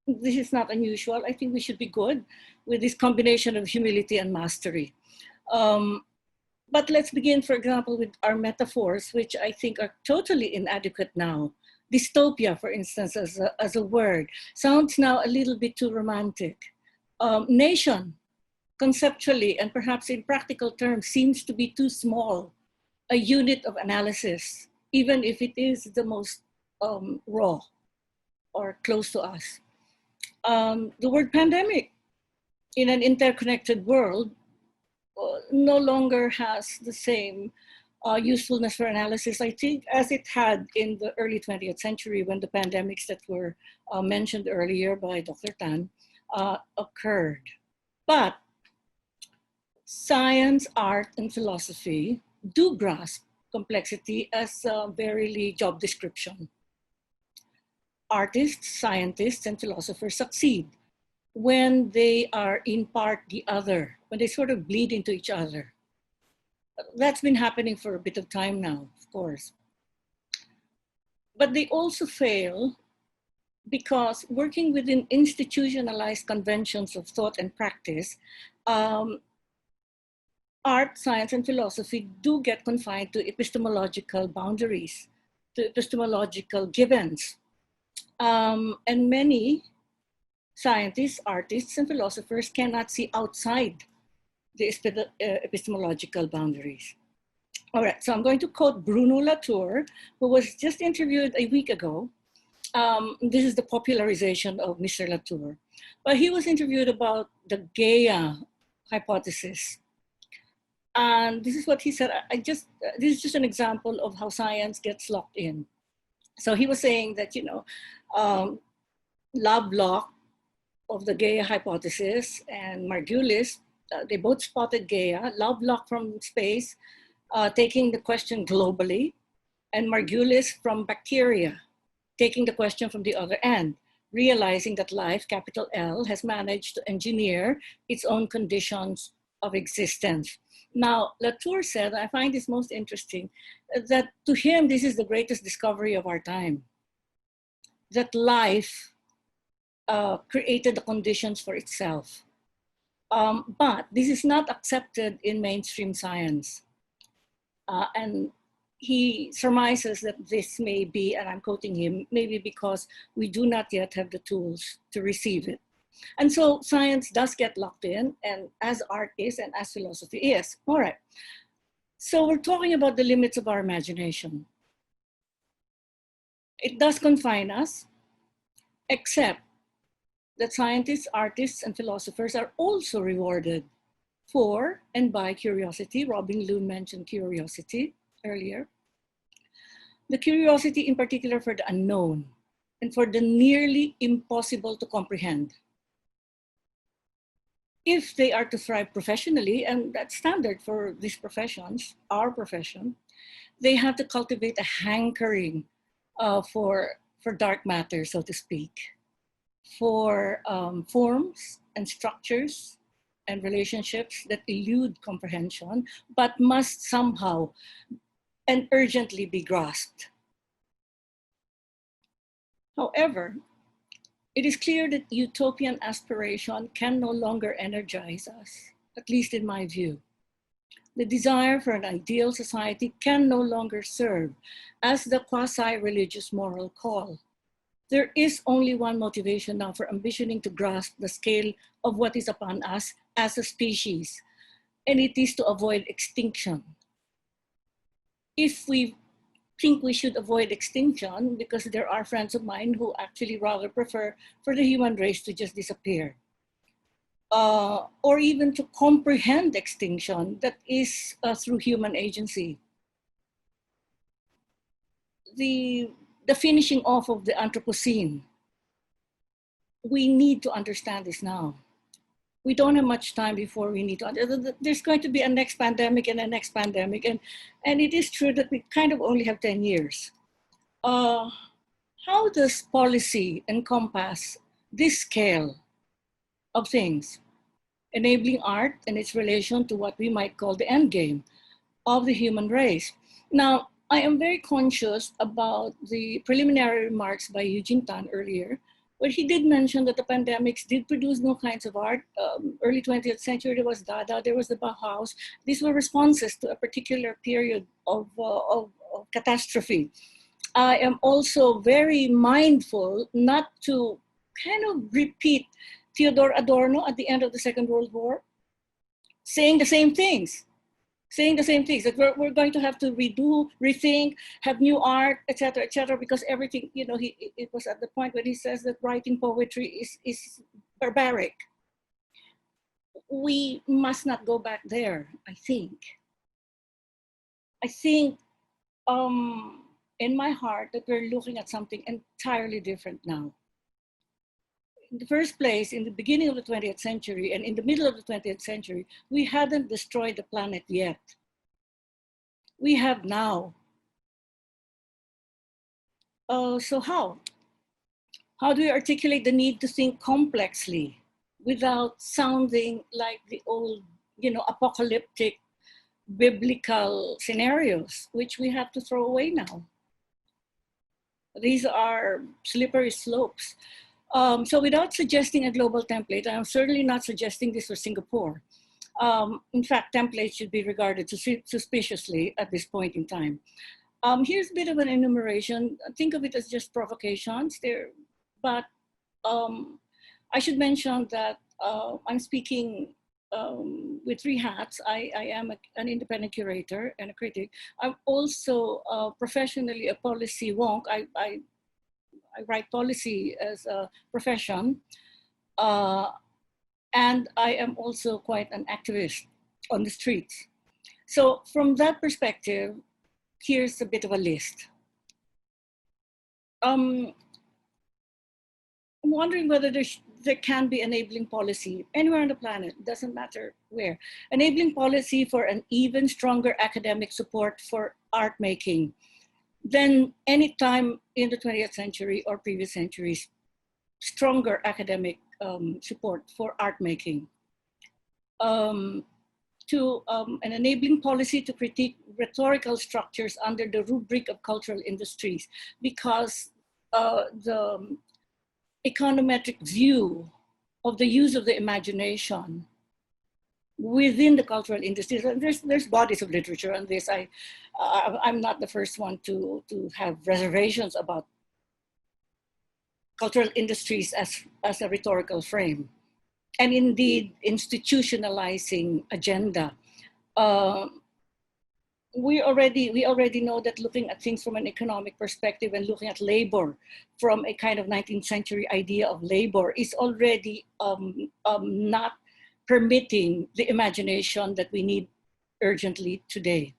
This is not unusual. I think we should be good with this combination of humility and mastery. But let's begin, for example, with our metaphors, which I think are totally inadequate now. Dystopia, for instance, as a word, sounds now a little bit too romantic. Nation, conceptually and perhaps in practical terms, seems to be too small, a unit of analysis, even if it is the most raw or close to us. The word pandemic in an interconnected world no longer has the same usefulness for analysis, I think, as it had in the early 20th century when the pandemics that were mentioned earlier by Dr. Tan occurred. But science, art, and philosophy do grasp complexity as a verily job description. Artists, scientists, and philosophers succeed when they are in part the other, when they sort of bleed into each other. That's been happening for a bit of time now, of course. But they also fail because working within institutionalized conventions of thought and practice, art, science, and philosophy do get confined to epistemological boundaries, to epistemological givens. And many scientists, artists, and philosophers cannot see outside the epistemological boundaries. All right, so I'm going to quote Bruno Latour, who was just interviewed a week ago. This is the popularization of Mr. Latour. But he was interviewed about the Gaia hypothesis. And this is what he said. This is just an example of how science gets locked in. So he was saying that, Lovelock of the Gaia hypothesis and Margulis, they both spotted Gaia, Lovelock from space, taking the question globally, and Margulis from bacteria, taking the question from the other end, realizing that life, capital L, has managed to engineer its own conditions of existence. Now, Latour said, I find this most interesting, that to him, this is the greatest discovery of our time, that life created the conditions for itself. But this is not accepted in mainstream science. And he surmises that this may be, and I'm quoting him, maybe because we do not yet have the tools to receive it. And so science does get locked in, and as art is, and as philosophy is. All right. So we're talking about the limits of our imagination. It does confine us, except that scientists, artists, and philosophers are also rewarded for and by curiosity. Robin Loon mentioned curiosity earlier. The curiosity in particular for the unknown and for the nearly impossible to comprehend. if they are to thrive professionally, and that's standard for these professions, our profession, they have to cultivate a hankering for dark matter, so to speak, for forms and structures and relationships that elude comprehension, but must somehow and urgently be grasped. However, it is clear that utopian aspiration can no longer energize us, at least in my view. The desire for an ideal society can no longer serve as the quasi-religious moral call. There is only one motivation now for ambitioning to grasp the scale of what is upon us as a species, and it is to avoid extinction. If we think we should avoid extinction, because there are friends of mine who actually rather prefer for the human race to just disappear, or even to comprehend extinction that is through human agency. The finishing off of the Anthropocene. We need to understand this now. We don't have much time before we need to. There's going to be a next pandemic and a next pandemic, and it is true that we kind of only have 10 years. How does policy encompass this scale of things? Enabling art and its relation to what we might call the end game of the human race. Now, I am very conscious about the preliminary remarks by Eugene Tan earlier, where he did mention that the pandemics did produce new kinds of art. Early 20th century, there was Dada, there was the Bauhaus. These were responses to a particular period of catastrophe. I am also very mindful not to kind of repeat Theodore Adorno at the end of the Second World War, saying the same things. That we're going to have to redo, rethink, have new art, etc., because everything, it was at the point when he says that writing poetry is barbaric. We must not go back there, I think. I think in my heart that we're looking at something entirely different now. In the first place, in the beginning of the 20th century and in the middle of the 20th century, we hadn't destroyed the planet yet. We have now. So how? How do we articulate the need to think complexly without sounding like the old, apocalyptic biblical scenarios, which we have to throw away now? These are slippery slopes. So without suggesting a global template, I'm certainly not suggesting this for Singapore. In fact, templates should be regarded suspiciously at this point in time. Here's a bit of an enumeration. Think of it as just provocations there, but I should mention that I'm speaking with three hats. I am an independent curator and a critic. I'm also professionally a policy wonk. I write policy as a profession, and I am also quite an activist on the streets. So from that perspective, here's a bit of a list. I'm wondering whether there can be enabling policy anywhere on the planet, doesn't matter where. Enabling policy for an even stronger academic support for art making than any time in the 20th century or previous centuries. Stronger academic support for art making. An enabling policy to critique rhetorical structures under the rubric of cultural industries, because the econometric view of the use of the imagination within the cultural industries, and there's bodies of literature on this. I'm not the first one to have reservations about cultural industries as a rhetorical frame, and indeed institutionalizing agenda. We already know that looking at things from an economic perspective and looking at labor from a kind of 19th century idea of labor is already not permitting the imagination that we need urgently today.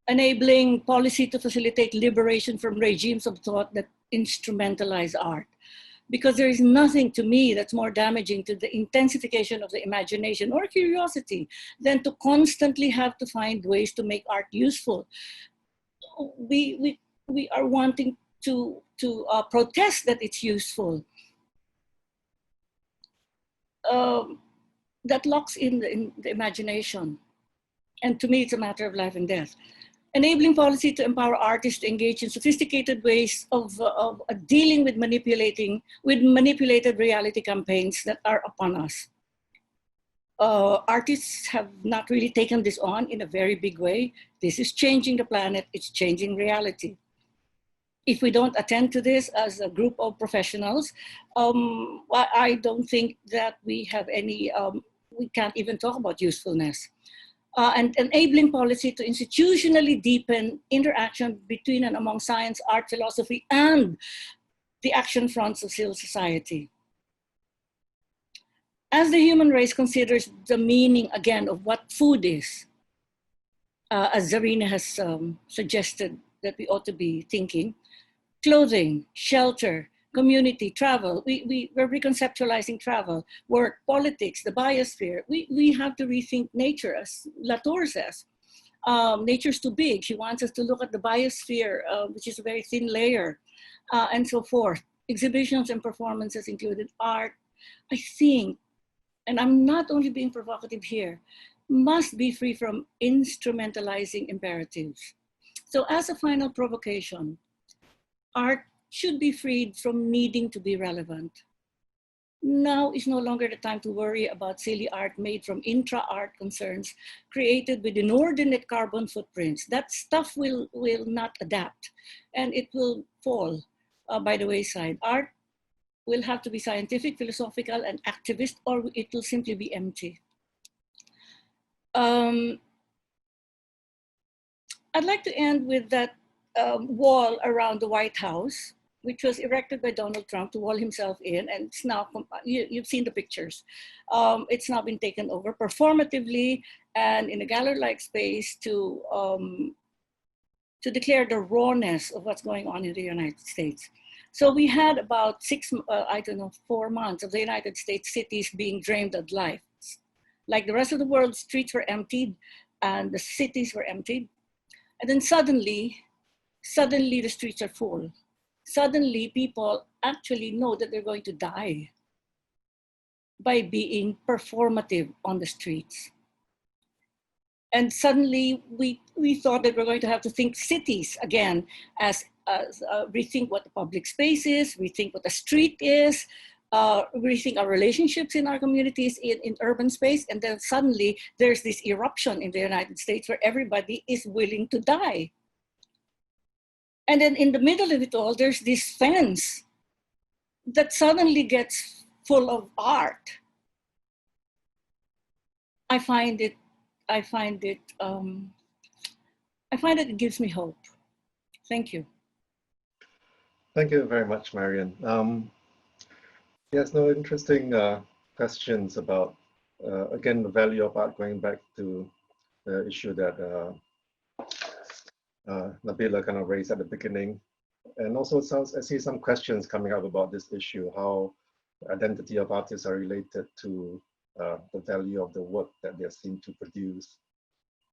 Enabling policy to facilitate liberation from regimes of thought that instrumentalize art. because there is nothing to me that's more damaging to the intensification of the imagination or curiosity than to constantly have to find ways to make art useful. We are wanting to protest that it's useful. That locks in the imagination. And to me, it's a matter of life and death. Enabling policy to empower artists to engage in sophisticated ways of dealing with manipulated reality campaigns that are upon us. Artists have not really taken this on in a very big way. This is changing the planet, it's changing reality. If we don't attend to this as a group of professionals, I don't think that we have any, we can't even talk about usefulness. And enabling policy to institutionally deepen interaction between and among science, art, philosophy, and the action fronts of civil society. As the human race considers the meaning, again, of what food is, as Zarina has suggested that we ought to be thinking, clothing, shelter, community, travel, we're reconceptualizing travel, work, politics, the biosphere. We have to rethink nature, as Latour says. Nature's too big. She wants us to look at the biosphere, which is a very thin layer, and so forth. Exhibitions and performances included art, I think, and I'm not only being provocative here, must be free from instrumentalizing imperatives. So as a final provocation, art should be freed from needing to be relevant. Now is no longer the time to worry about silly art made from intra-art concerns created with inordinate carbon footprints. That stuff will not adapt, and it will fall by the wayside. Art will have to be scientific, philosophical, and activist, or it will simply be empty. I'd like to end with that wall around the White House, which was erected by Donald Trump to wall himself in, and it's now, you've seen the pictures. It's now been taken over performatively and in a gallery-like space to declare the rawness of what's going on in the United States. So we had about 4 months of the United States cities being drained of life. Like the rest of the world, streets were emptied and the cities were emptied. And then suddenly the streets are full. Suddenly people actually know that they're going to die by being performative on the streets. And suddenly we thought that we're going to have to think cities again as rethink what the public space is, rethink what the street is, rethink our relationships in our communities in urban space. And then suddenly there's this eruption in the United States where everybody is willing to die. And then in the middle of it all, there's this fence that suddenly gets full of art. I find it gives me hope. Thank you. Thank you very much, Marian. Yes, no, interesting questions about, again, the value of art, going back to the issue that Nabila kind of raised at the beginning. And also I see some questions coming up about this issue, how the identity of artists are related to the value of the work that they're seen to produce.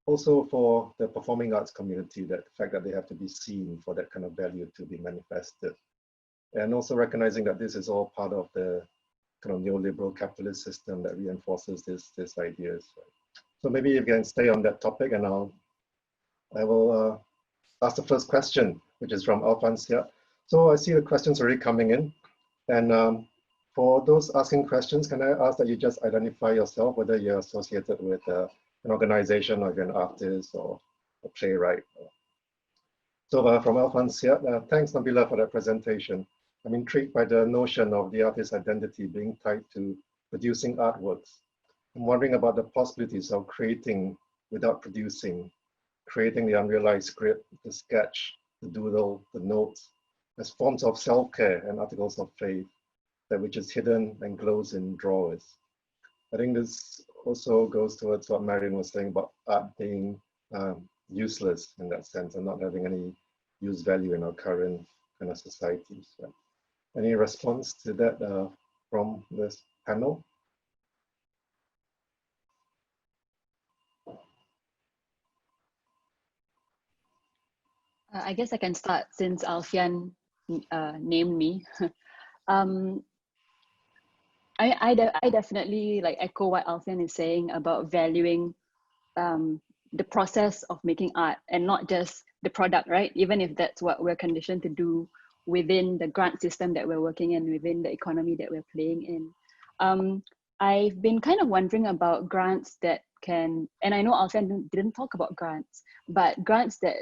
Also for the performing arts community, that the fact that they have to be seen for that kind of value to be manifested. And also recognizing that this is all part of the kind of neoliberal capitalist system that reinforces these ideas. So maybe you can stay on that topic, and I will ask the first question, which is from Alfonsia. So I see the questions already coming in. And for those asking questions, can I ask that you just identify yourself, whether you're associated with an organization, or if you're an artist or a playwright. So from Alfonsia, thanks Nabila for that presentation. I'm intrigued by the notion of the artist's identity being tied to producing artworks. I'm wondering about the possibilities of creating without producing, creating the unrealized script, the sketch, the doodle, the notes, as forms of self-care and articles of faith, that which is hidden and glows in drawers. I think this also goes towards what Marian was saying about art being useless in that sense and not having any use value in our current kind of societies. Right? Any response to that from this panel? I guess I can start since Alfian named me. um, I definitely like echo what Alfian is saying about valuing the process of making art and not just the product, right? Even if that's what we're conditioned to do within the grant system that we're working in, within the economy that we're playing in. I've been kind of wondering about grants that can, and I know Alfian didn't talk about grants, but grants that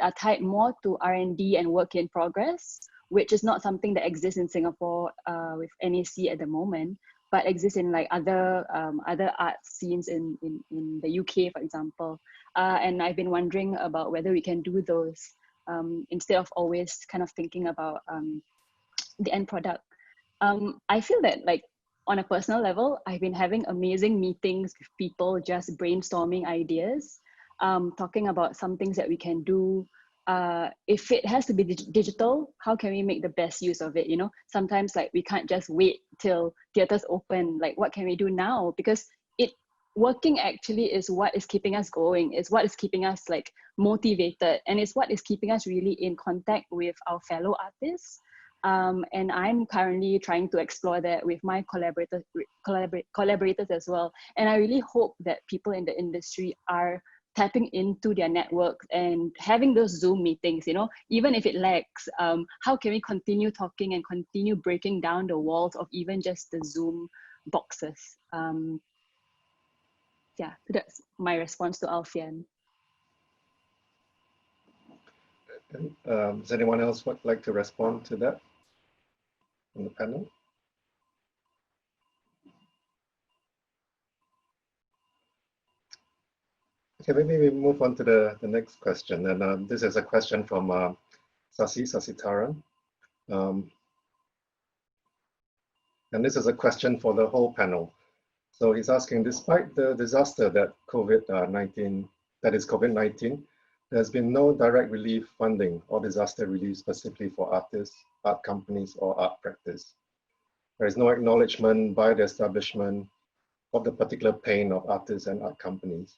are tied more to R&D and work in progress, which is not something that exists in Singapore with NAC at the moment, but exists in like other art scenes in the UK, for example. And I've been wondering about whether we can do those instead of always kind of thinking about the end product. I feel that like on a personal level, I've been having amazing meetings with people just brainstorming ideas, talking about some things that we can do. If it has to be digital, how can we make the best use of it? You know, sometimes like we can't just wait till theaters open. Like, what can we do now? Because working actually is what is keeping us going. It's what is keeping us like motivated, and it's what is keeping us really in contact with our fellow artists. And I'm currently trying to explore that with my collaborators as well. And I really hope that people in the industry are tapping into their networks and having those Zoom meetings, you know, even if it lags, how can we continue talking and continue breaking down the walls of even just the Zoom boxes? Yeah, that's my response to Alfian. Does anyone else would like to respond to that in the panel? Okay, maybe we move on to the next question. And this is a question from Sasitaran. And this is a question for the whole panel. So he's asking, despite the disaster that COVID-19, there's been no direct relief funding or disaster relief specifically for artists, art companies, or art practice. There is no acknowledgement by the establishment of the particular pain of artists and art companies.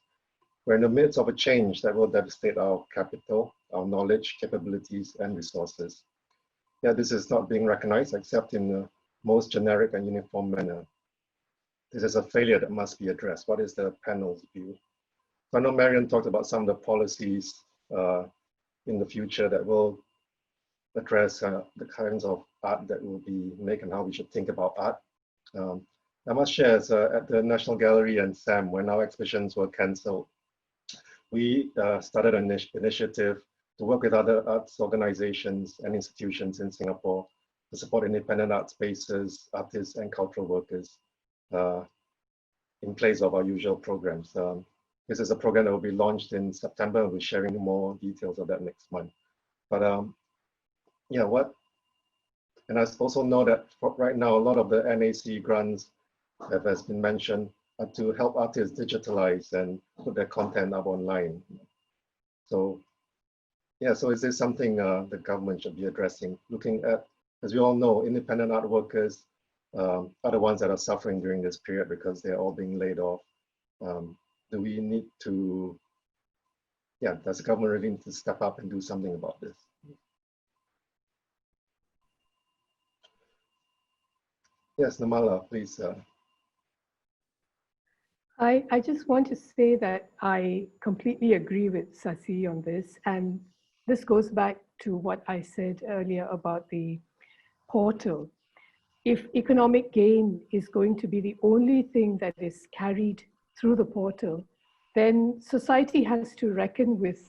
We're in the midst of a change that will devastate our capital, our knowledge, capabilities, and resources. Yet this is not being recognized except in the most generic and uniform manner. This is a failure that must be addressed. What is the panel's view? I know Marion talked about some of the policies in the future that will address the kinds of art that will be made and how we should think about art. I must share, at the National Gallery and SAM, when our exhibitions were cancelled, we started an initiative to work with other arts organizations and institutions in Singapore to support independent art spaces, artists, and cultural workers in place of our usual programs. This is a program that will be launched in September. We'll be sharing more details of that next month. But yeah, and I also know that right now, a lot of the NAC grants that has been mentioned are to help artists digitalize and put their content up online. So yeah, so is this something the government should be addressing? Looking at, as we all know, independent art workers are the ones that are suffering during this period because they're all being laid off. Do we need to, yeah, does the government really need to step up and do something about this? Yes, Namala, please. I just want to say that I completely agree with Sasi on this. And this goes back to what I said earlier about the portal. If economic gain is going to be the only thing that is carried through the portal, then society has to reckon with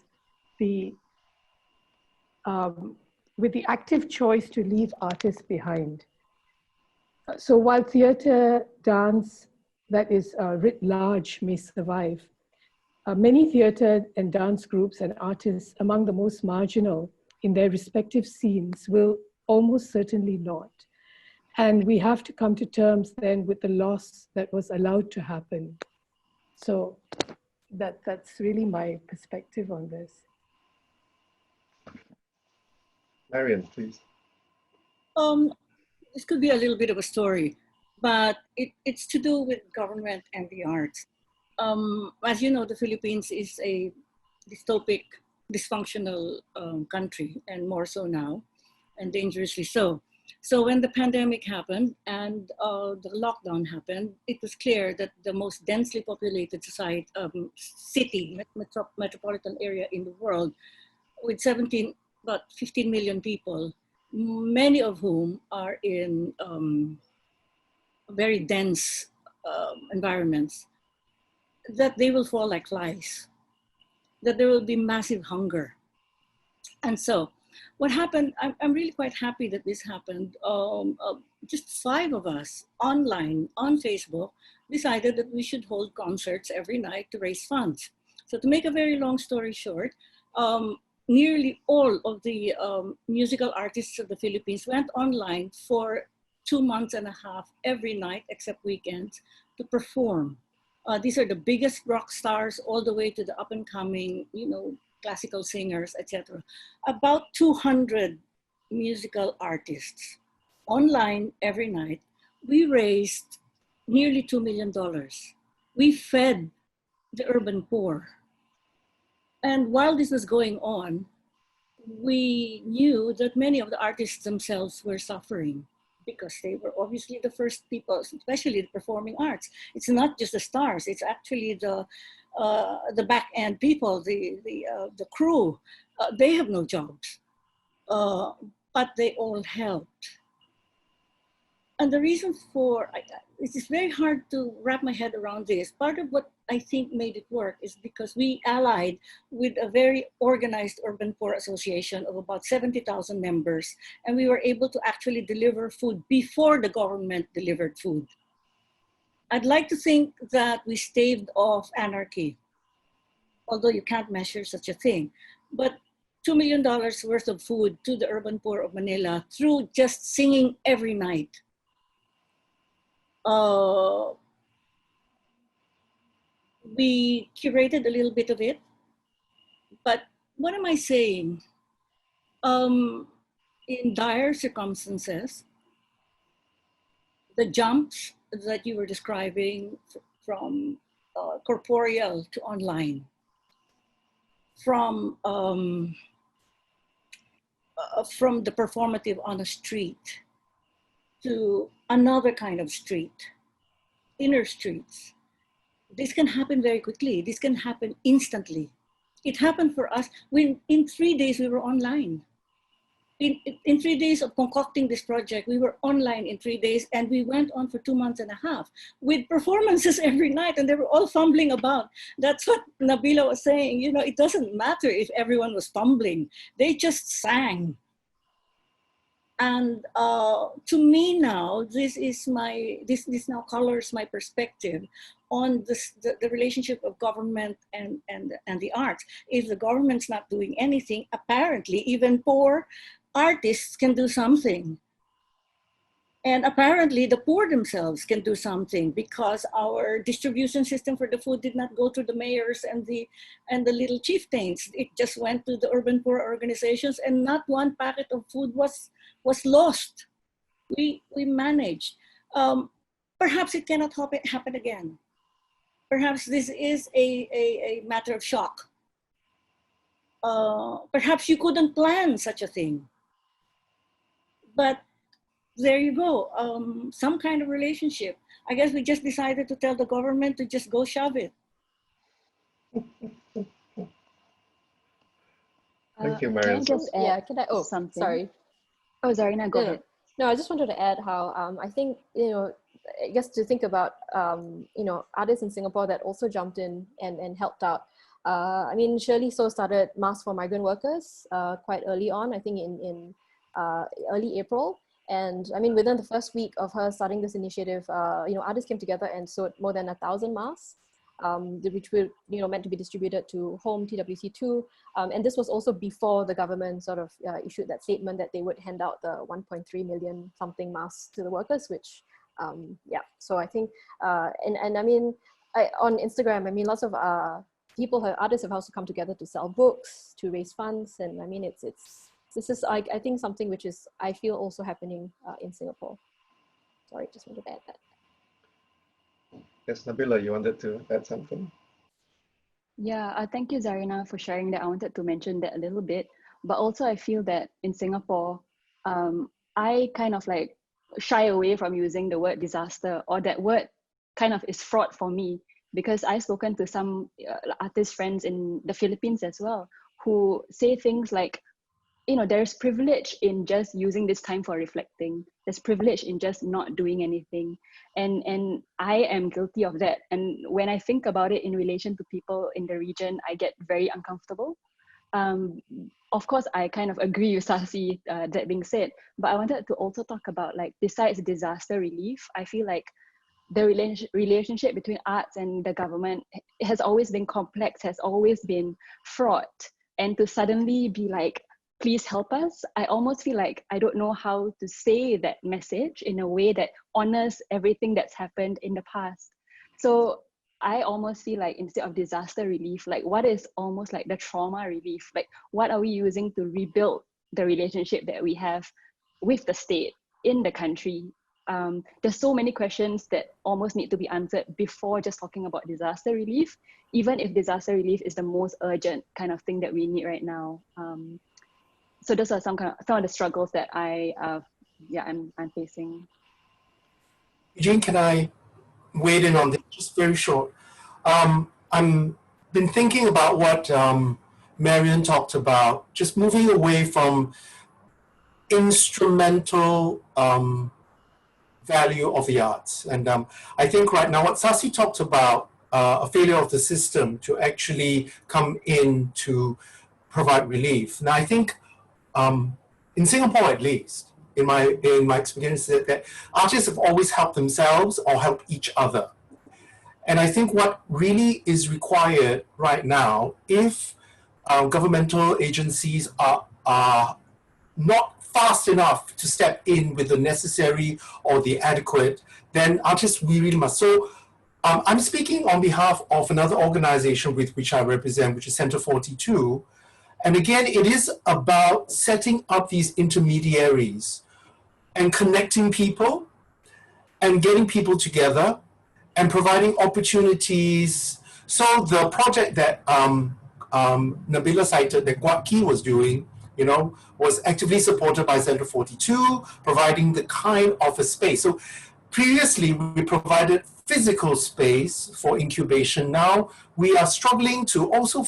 the active choice to leave artists behind. So while theatre, dance, that is writ large, may survive, many theatre and dance groups and artists among the most marginal in their respective scenes will almost certainly not. And we have to come to terms then with the loss that was allowed to happen. So that's really my perspective on this. Marion, please. this could be a little bit of a story, but it's to do with government and the arts. As you know, the Philippines is a dystopic, dysfunctional country, and more so now, and dangerously so. So when the pandemic happened and the lockdown happened, it was clear that the most densely populated city, metropolitan area in the world, with about 15 million people, many of whom are in very dense environments, that they will fall like flies, that there will be massive hunger. And so what happened, I'm really quite happy that this happened. Just 5 of us online on Facebook decided that we should hold concerts every night to raise funds. So to make a very long story short, nearly all of the musical artists of the Philippines went online for 2.5 months every night, except weekends, to perform. These are the biggest rock stars all the way to the up and coming, classical singers, etc. About 200 musical artists online every night. We raised nearly $2 million. We fed the urban poor. And while this was going on, we knew that many of the artists themselves were suffering because they were obviously the first people, especially the performing arts. It's not just the stars, it's actually the back end people, the crew. They have no jobs, but they all helped. And the reason for, it's very hard to wrap my head around this. Part of what I think made it work is because we allied with a very organized urban poor association of about 70,000 members, and we were able to actually deliver food before the government delivered food. I'd like to think that we staved off anarchy, although you can't measure such a thing. But $2 million worth of food to the urban poor of Manila through just singing every night. We curated a little bit of it, but what am I saying? In dire circumstances, the jumps that you were describing from corporeal to online, from the performative on a street to another kind of street, inner streets. This can happen very quickly. This can happen instantly. It happened for us when in 3 days we were online. In 3 days of concocting this project, we were online in 3 days, and we went on for 2.5 months with performances every night, and they were all fumbling about. That's what Nabila was saying. It doesn't matter if everyone was fumbling. They just sang. And to me now, this now colors my perspective on the relationship of government and the arts. If the government's not doing anything, apparently even poor artists can do something. And apparently the poor themselves can do something, because our distribution system for the food did not go to the mayors and the little chieftains. It just went to the urban poor organizations, and not one packet of food was lost. We managed. Perhaps it cannot happen again. Perhaps this is a matter of shock. Perhaps you couldn't plan such a thing. But there you go, some kind of relationship. I guess we just decided to tell the government to just go shove it. Thank you, Can I Marian. just add something? Sorry. Oh, Zarina, go ahead. No, I just wanted to add how I think, I guess to think about, artists in Singapore that also jumped in and helped out. I mean, Shirley So started Masks for Migrant Workers quite early on, I think in early April. And I mean, within the first week of her starting this initiative, artists came together and sewed more than 1,000 masks, which were meant to be distributed to Home TWC2. And this was also before the government sort of issued that statement that they would hand out the 1.3 million something masks to the workers, which, so I think, and I mean, on Instagram, I mean, lots of artists have also come together to sell books, to raise funds. And I mean, it's this is, I think, something which is, I feel, also happening in Singapore. Sorry, just wanted to add that. Yes, Nabila, you wanted to add something? Yeah, thank you, Zarina, for sharing that. I wanted to mention that a little bit, but also I feel that in Singapore, I kind of like shy away from using the word disaster, or that word kind of is fraught for me, because I've spoken to some artist friends in the Philippines as well, who say things like, you know, there's privilege in just using this time for reflecting. There's privilege in just not doing anything. And I am guilty of that. And when I think about it in relation to people in the region, I get very uncomfortable. Of course, I kind of agree with Sasi, that being said, but I wanted to also talk about, like, besides disaster relief, I feel like the relationship between arts and the government has always been complex, has always been fraught. And to suddenly be like, please help us, I almost feel like I don't know how to say that message in a way that honors everything that's happened in the past. So I almost feel like, instead of disaster relief, like, what is almost like the trauma relief? Like, what are we using to rebuild the relationship that we have with the state in the country? There's so many questions that almost need to be answered before just talking about disaster relief, even if disaster relief is the most urgent kind of thing that we need right now. So those are some of the struggles that I'm facing. Eugene, can I weigh in on this? Just very short. I'm been thinking about what Marion talked about, just moving away from instrumental value of the arts. And I think right now what Sasi talked about, a failure of the system to actually come in to provide relief. Now I think in Singapore, at least, in my experience, that artists have always helped themselves or helped each other. And I think what really is required right now, if governmental agencies are not fast enough to step in with the necessary or the adequate, then artists, we really must. So I'm speaking on behalf of another organization with which I represent, which is Center 42. And again, it is about setting up these intermediaries and connecting people and getting people together and providing opportunities. So the project that Nabila cited, that Guat Ki was doing, you know, was actively supported by Center 42, providing the kind of a space. So previously we provided physical space for incubation. Now we are struggling to also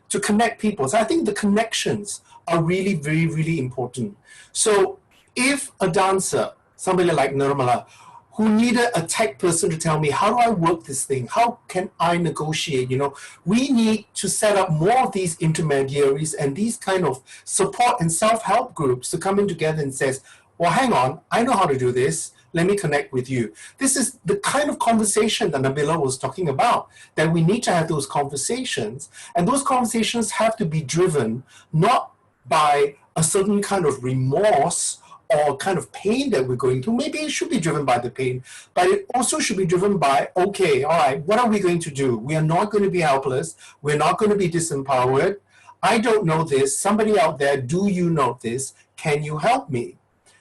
to connect people. So I think the connections are really very, really important. So if a dancer, somebody like Nirmala, who needed a tech person to tell me, how do I work this thing? How can I negotiate? You know, we need to set up more of these intermediaries and these kind of support and self-help groups to come in together and says, well, hang on, I know how to do this. Let me connect with you. This is the kind of conversation that Nabila was talking about, that we need to have those conversations. And those conversations have to be driven not by a certain kind of remorse or kind of pain that we're going through. Maybe it should be driven by the pain, but it also should be driven by, okay, all right, what are we going to do? We are not going to be helpless. We're not going to be disempowered. I don't know this. Somebody out there, do you know this? Can you help me?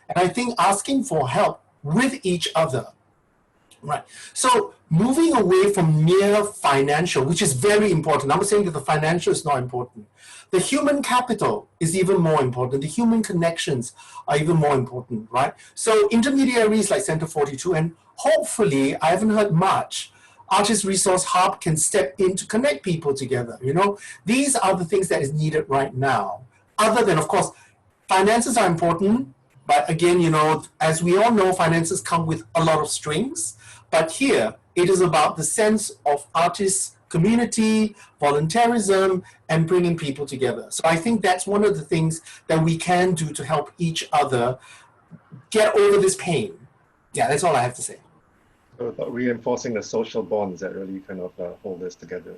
And I think asking for help with each other, right? So moving away from mere financial, which is very important. I'm not saying that the financial is not important. The human capital is even more important. The human connections are even more important, right? So intermediaries like Center 42, and hopefully, I haven't heard much, Artist Resource Hub can step in to connect people together, you know? These are the things that is needed right now. Other than, of course, finances are important, but again, you know, as we all know, finances come with a lot of strings. But here, it is about the sense of artists, community, volunteerism, and bringing people together. So I think that's one of the things that we can do to help each other get over this pain. Yeah, that's all I have to say. So about reinforcing the social bonds that really kind of hold us together.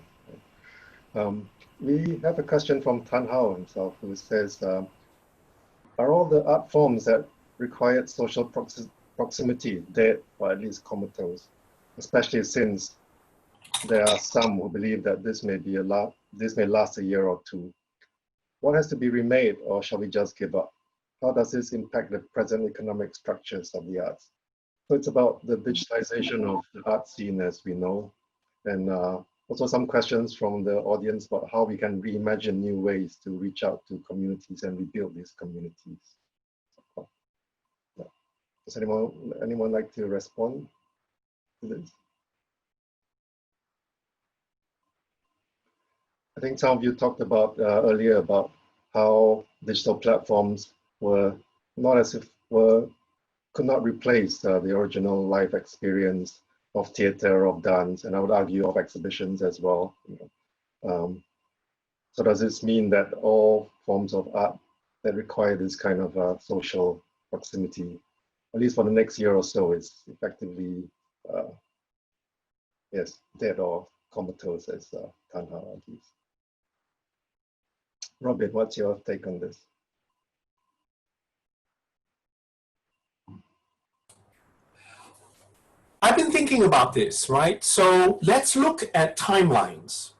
We have a question from Tan Hao himself, who says, are all the art forms that required social proximity dead, or at least comatose, especially since there are some who believe that this may last a year or two? What has to be remade, or shall we just give up? How does this impact the present economic structures of the arts? So it's about the digitization of the art scene as we know, and also some questions from the audience about how we can reimagine new ways to reach out to communities and rebuild these communities. Does anyone like to respond to this? I think some of you talked about earlier about how digital platforms were not as if could not replace the original live experience of theater, of dance, and I would argue of exhibitions as well. So does this mean that all forms of art that require this kind of social proximity, at least for the next year or so, is effectively, yes, dead or comatose, as Tan Hao argues? Robin, what's your take on this? I've been thinking about this, right? So let's look at timelines.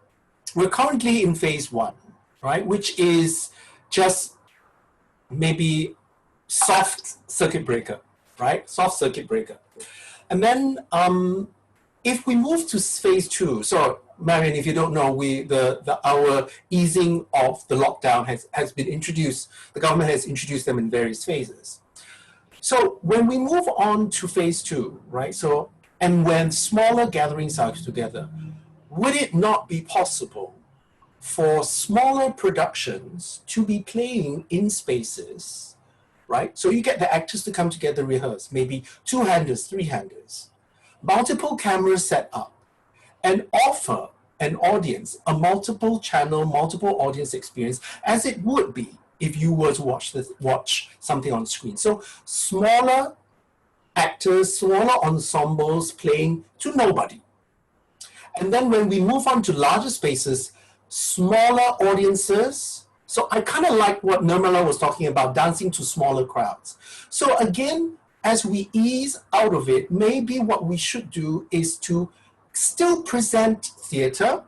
We're currently in phase 1, right? Which is just maybe soft circuit breaker, right? Soft circuit breaker. And then if we move to phase 2, so Marion, if you don't know, our easing of the lockdown has been introduced. The government has introduced them in various phases. So when we move on to phase 2, right? So, and when smaller gatherings are together, would it not be possible for smaller productions to be playing in spaces, right? So you get the actors to come together, rehearse, maybe 2-handers, 3-handers, multiple cameras set up, and offer an audience a multiple channel, multiple audience experience, as it would be if you were to watch something on screen. So smaller actors, smaller ensembles playing to nobody. And then when we move on to larger spaces, smaller audiences. So I kind of like what Nirmala was talking about, dancing to smaller crowds. So again, as we ease out of it, maybe what we should do is to still present theater,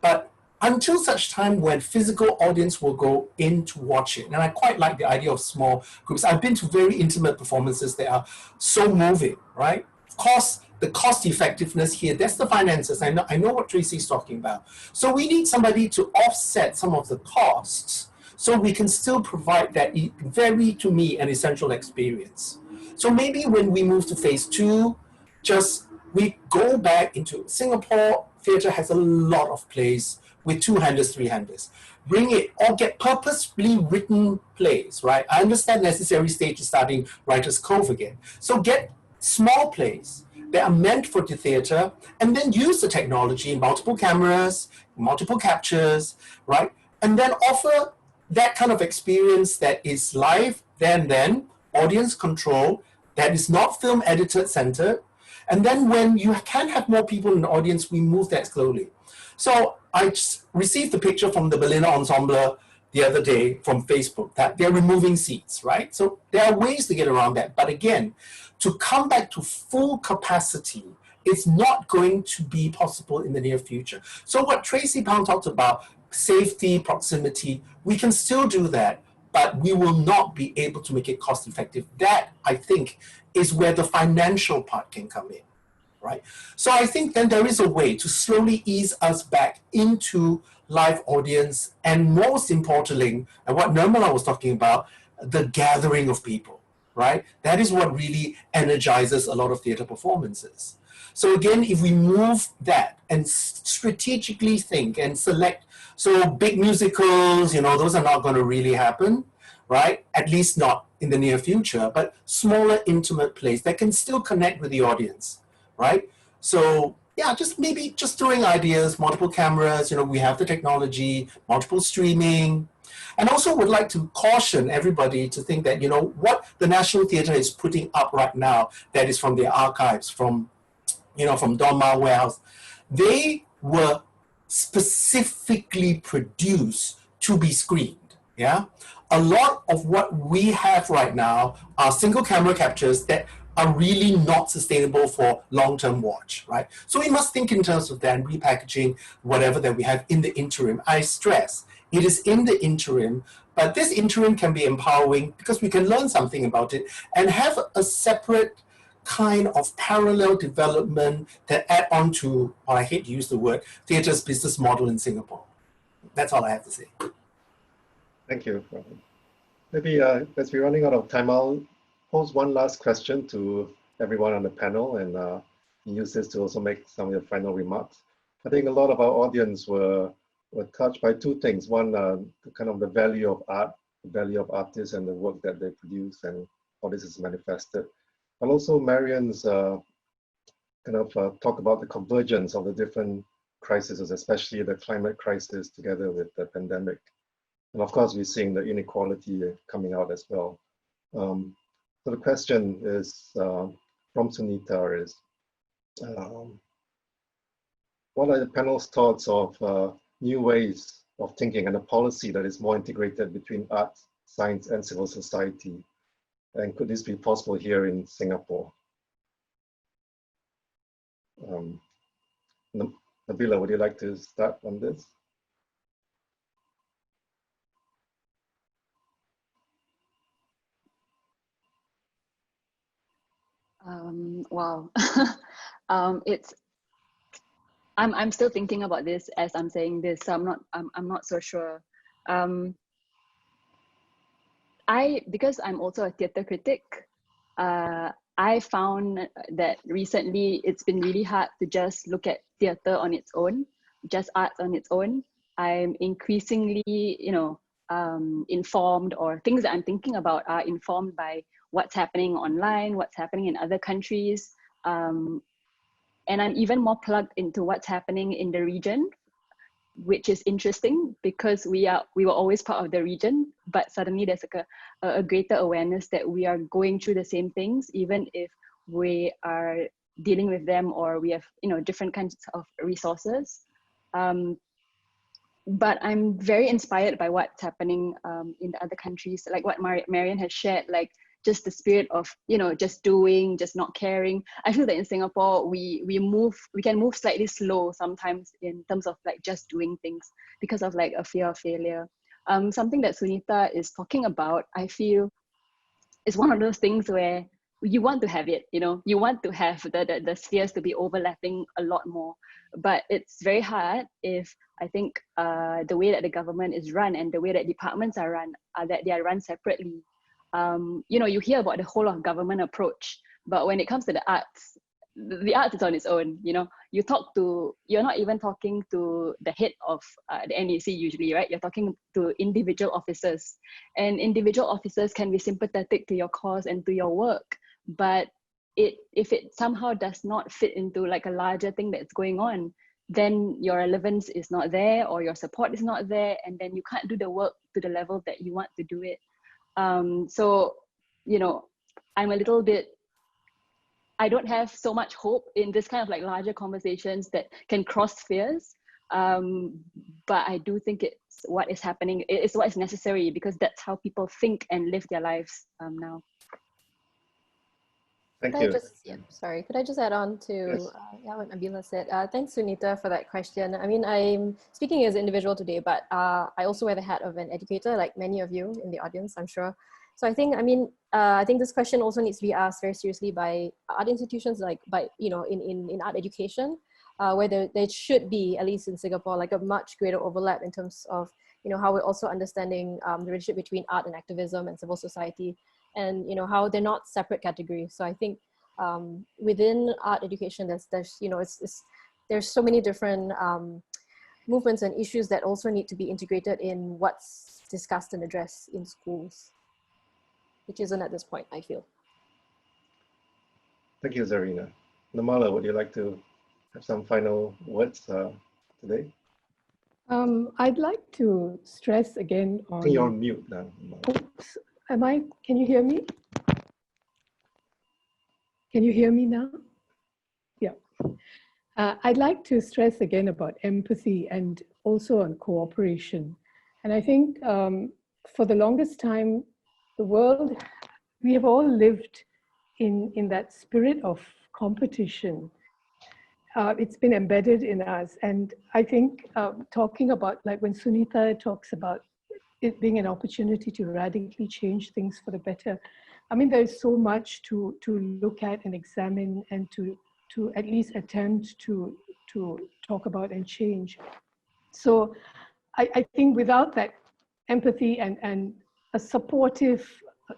but until such time when physical audience will go in to watch it. And I quite like the idea of small groups. I've been to very intimate performances that are so moving, right? Of course, the cost effectiveness here, that's the finances. I know what Tracy's talking about. So we need somebody to offset some of the costs so we can still provide that very, to me, an essential experience. So maybe when we move to phase 2, just we go back into Singapore. Theatre has a lot of plays with 2-handers, 3-handers. Bring it, or get purposefully written plays, right? I understand Necessary Stage is starting Writers' Cove again. So get small plays that are meant for the theatre, and then use the technology, multiple cameras, multiple captures, right? And then offer that kind of experience that is live, then, audience control, that is not film edited centered. And then when you can have more people in the audience, we move that slowly. So I just received a picture from the Berliner Ensemble the other day from Facebook that they're removing seats, right? So there are ways to get around that. But again, to come back to full capacity, it's not going to be possible in the near future. So what Tracy Pound talked about, safety, proximity, we can still do that, but we will not be able to make it cost effective. That, I think, is where the financial part can come in, right? So I think then there is a way to slowly ease us back into live audience, and most importantly, and what Nirmala was talking about, the gathering of people, right? That is what really energizes a lot of theater performances. So again, if we move that and strategically think and select, so big musicals, you know, those are not going to really happen, right? At least not in the near future, but smaller intimate plays that can still connect with the audience, right? So yeah, maybe throwing ideas, multiple cameras, you know, we have the technology, multiple streaming. And also would like to caution everybody to think that, you know, what the National Theatre is putting up right now, that is from their archives, from, you know, from Donmar Warehouse, they were specifically produced to be screened, yeah? A lot of what we have right now are single camera captures that are really not sustainable for long-term watch, right? So we must think in terms of then repackaging whatever that we have in the interim. I stress, it is in the interim, but this interim can be empowering because we can learn something about it and have a separate kind of parallel development that add on to, or I hate to use the word, theatre's business model in Singapore. That's all I have to say. Thank you. Maybe as we're running out of time, I'll pose one last question to everyone on the panel and use this to also make some of your final remarks. I think a lot of our audience were touched by two things. One, kind of the value of art, the value of artists and the work that they produce and how this is manifested. And also Marion's talk about the convergence of the different crises, especially the climate crisis together with the pandemic. And of course, we're seeing the inequality coming out as well. So the question is, from Sunita is, what are the panel's thoughts of new ways of thinking and a policy that is more integrated between art, science, and civil society? And could this be possible here in Singapore? Nabila, would you like to start on this? Wow. I'm still thinking about this as I'm saying this, so I'm not so sure. Because I'm also a theatre critic, I found that recently it's been really hard to just look at theatre on its own, just art on its own. I'm increasingly, informed, or things that I'm thinking about are informed by what's happening online, what's happening in other countries. And I'm even more plugged into what's happening in the region, which is interesting because we were always part of the region, but suddenly there's like a greater awareness that we are going through the same things, even if we are dealing with them or we have different kinds of resources. But I'm very inspired by what's happening in the other countries, like what Marion has shared, like just the spirit of just doing, just not caring. I feel that in Singapore we can move slightly slow sometimes in terms of like just doing things because of like a fear of failure. Something that Sunita is talking about, I feel, is one of those things where you want to have it, you want to have the spheres to be overlapping a lot more, but it's very hard if I think the way that the government is run and the way that departments are run, that they are run separately. You hear about the whole of government approach, but when it comes to the arts is on its own. You're not even talking to the head of the NEC usually, right? You're talking to individual officers, and individual officers can be sympathetic to your cause and to your work, but if it somehow does not fit into like a larger thing that's going on, then your relevance is not there or your support is not there, and then you can't do the work to the level that you want to do it. So, I'm a little bit, I don't have so much hope in this kind of like larger conversations that can cross spheres. But I do think it's what is happening, it's what is necessary, because that's how people think and live their lives now. Thank you. Could I just add on to what Nabila said? Thanks, Sunita, for that question. I mean, I'm speaking as an individual today, but I also wear the hat of an educator, like many of you in the audience, I'm sure. So I think, I think this question also needs to be asked very seriously by art institutions, like in art education, where there should be, at least in Singapore, like a much greater overlap in terms of, how we're also understanding the relationship between art and activism and civil society, and how they're not separate categories. So I think within art education, there's so many different movements and issues that also need to be integrated in what's discussed and addressed in schools, which isn't at this point, I feel. Thank you, Zarina. Namala, would you like to have some final words today? I'd like to stress again on... I think you're on mute now. Oops. Can you hear me? Can you hear me now? Yeah. I'd like to stress again about empathy and also on cooperation. And I think for the longest time, the world, we have all lived in that spirit of competition, it's been embedded in us. And I think talking about, like when Sunita talks about it being an opportunity to radically change things for the better, I mean, there's so much to look at and examine and to at least attempt to talk about and change. So I think without that empathy and a supportive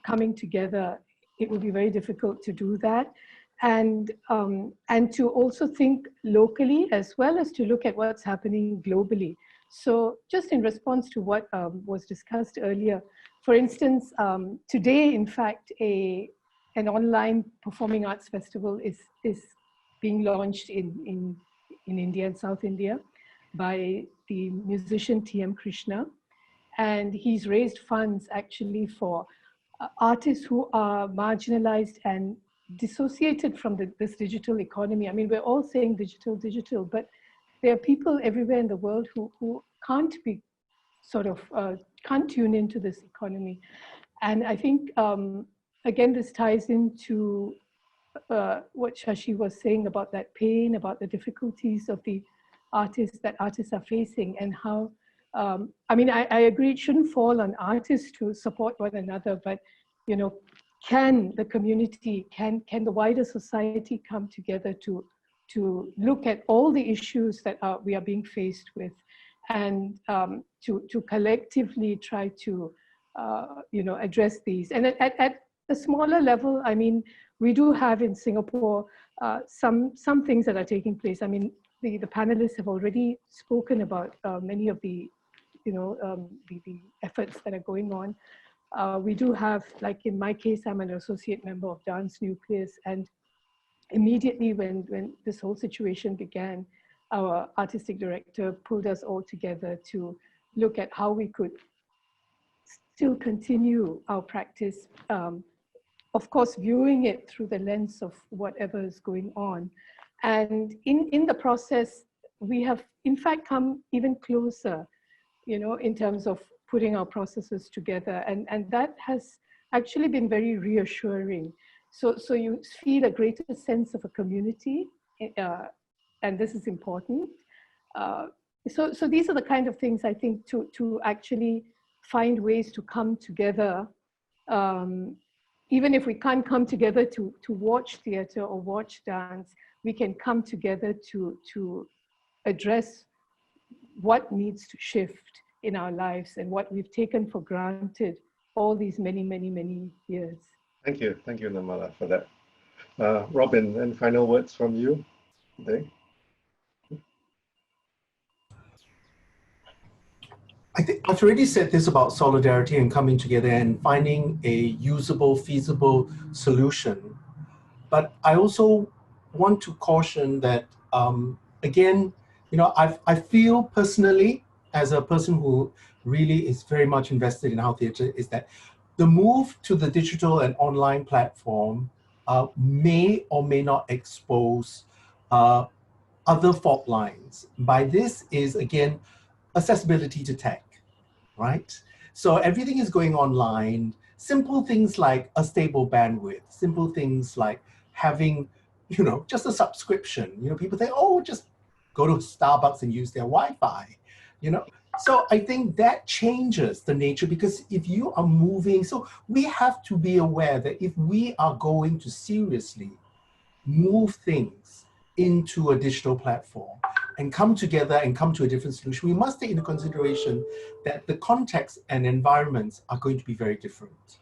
coming together, it will be very difficult to do that. And to also think locally as well as to look at what's happening globally. So just in response to what was discussed earlier, for instance, today, in fact, an online performing arts festival is being launched in India and South India by the musician T.M. Krishna. And he's raised funds actually for artists who are marginalized and dissociated from this digital economy. I mean, we're all saying digital, but there are people everywhere in the world who can't be can't tune into this economy. And I think, again, this ties into what Shashi was saying about that pain, about the difficulties of the artists that artists are facing, and how, I mean, I agree it shouldn't fall on artists to support one another, but, you know, can the community, can the wider society come together to look at all the issues that we are being faced with, and to collectively try to, you know, address these. And at a smaller level, I mean, we do have in Singapore some things that are taking place. I mean, the panelists have already spoken about many of the, you know, the efforts that are going on. We do have, like in my case, I'm an associate member of Dance Nucleus, and immediately when this whole situation began, our artistic director pulled us all together to look at how we could still continue our practice, of course, viewing it through the lens of whatever is going on. And in the process, we have in fact come even closer, you know, in terms of putting our processes together. And that has actually been very reassuring. So you feel a greater sense of a community, and this is important. So these are the kind of things I think to actually find ways to come together, even if we can't come together to watch theater or watch dance, we can come together to address what needs to shift in our lives and what we've taken for granted all these many, many, many years. Thank you, Nirmala, for that. Robin, any final words from you today? I think I've already said this about solidarity and coming together and finding a usable, feasible solution. But I also want to caution that, again, you know, I feel personally, as a person who really is very much invested in how theatre is, that the move to the digital and online platform may or may not expose other fault lines. By this is, again, accessibility to tech, right? So everything is going online. Simple things like a stable bandwidth, simple things like having, you know, just a subscription. You know, people say, oh, just go to Starbucks and use their Wi-Fi, you know? So I think that changes the nature, because if you are moving, so we have to be aware that if we are going to seriously move things into a digital platform and come together and come to a different solution, we must take into consideration that the context and environments are going to be very different,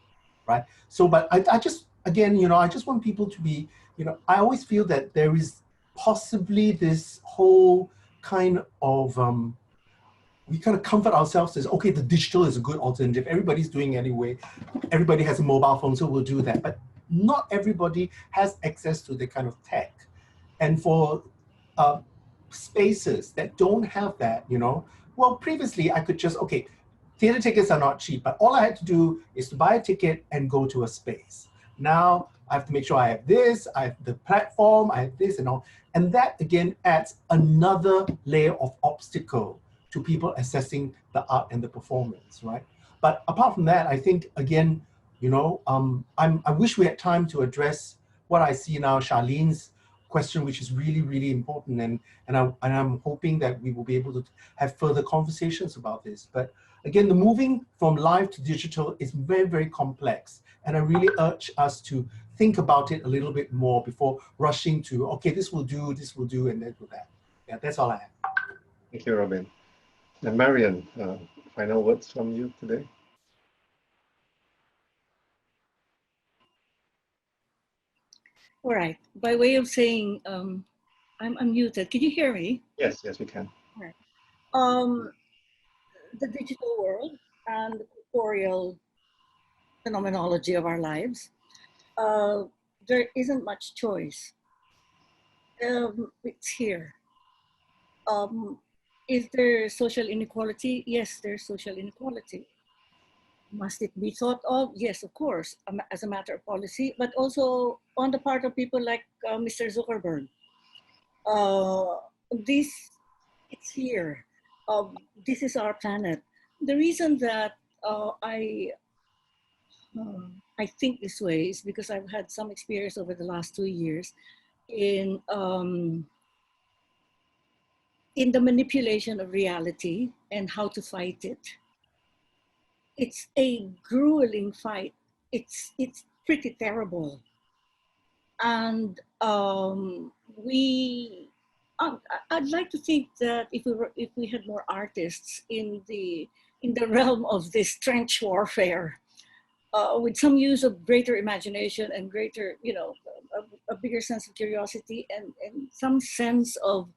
right? So, but I just, again, you know, I just want people to be, you know, I always feel that there is possibly this whole kind of, we kind of comfort ourselves as, okay, the digital is a good alternative. Everybody's doing it anyway. Everybody has a mobile phone, so we'll do that. But not everybody has access to the kind of tech. And for spaces that don't have that, you know, well, previously I could just, okay, theater tickets are not cheap, but all I had to do is to buy a ticket and go to a space. Now I have to make sure I have this, I have the platform, I have this and all. And that again adds another layer of obstacle to people assessing the art and the performance, right? But apart from that, I think, again, you know, I wish we had time to address what I see now, Charlene's question, which is really, really important. And I'm hoping that we will be able to have further conversations about this. But again, the moving from live to digital is very, very complex. And I really urge us to think about it a little bit more before rushing to, okay, this will do, and then do that. Yeah, that's all I have. Thank you, Robin. And Marian, final words from you today? All right. By way of saying, I'm unmuted. Can you hear me? Yes, yes, we can. All right. The digital world and the corporeal phenomenology of our lives, there isn't much choice. It's here. Is there social inequality? Yes, there's social inequality. Must it be thought of? Yes, of course, as a matter of policy, but also on the part of people like Mr. Zuckerberg. It's here. This is our planet. The reason that I think this way is because I've had some experience over the last 2 years in the manipulation of reality and how to fight it. It's a grueling fight. It's pretty terrible. And I'd like to think that if we had more artists in the realm of this trench warfare, with some use of greater imagination and greater, a bigger sense of curiosity and some sense of,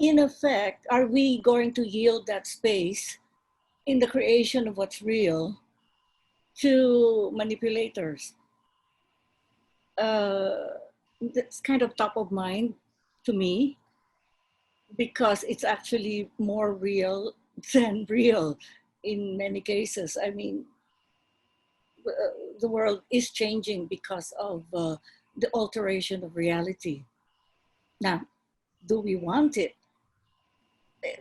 in effect, are we going to yield that space in the creation of what's real to manipulators? That's kind of top of mind to me, because it's actually more real than real in many cases. I mean, the world is changing because of the alteration of reality. Now, do we want it?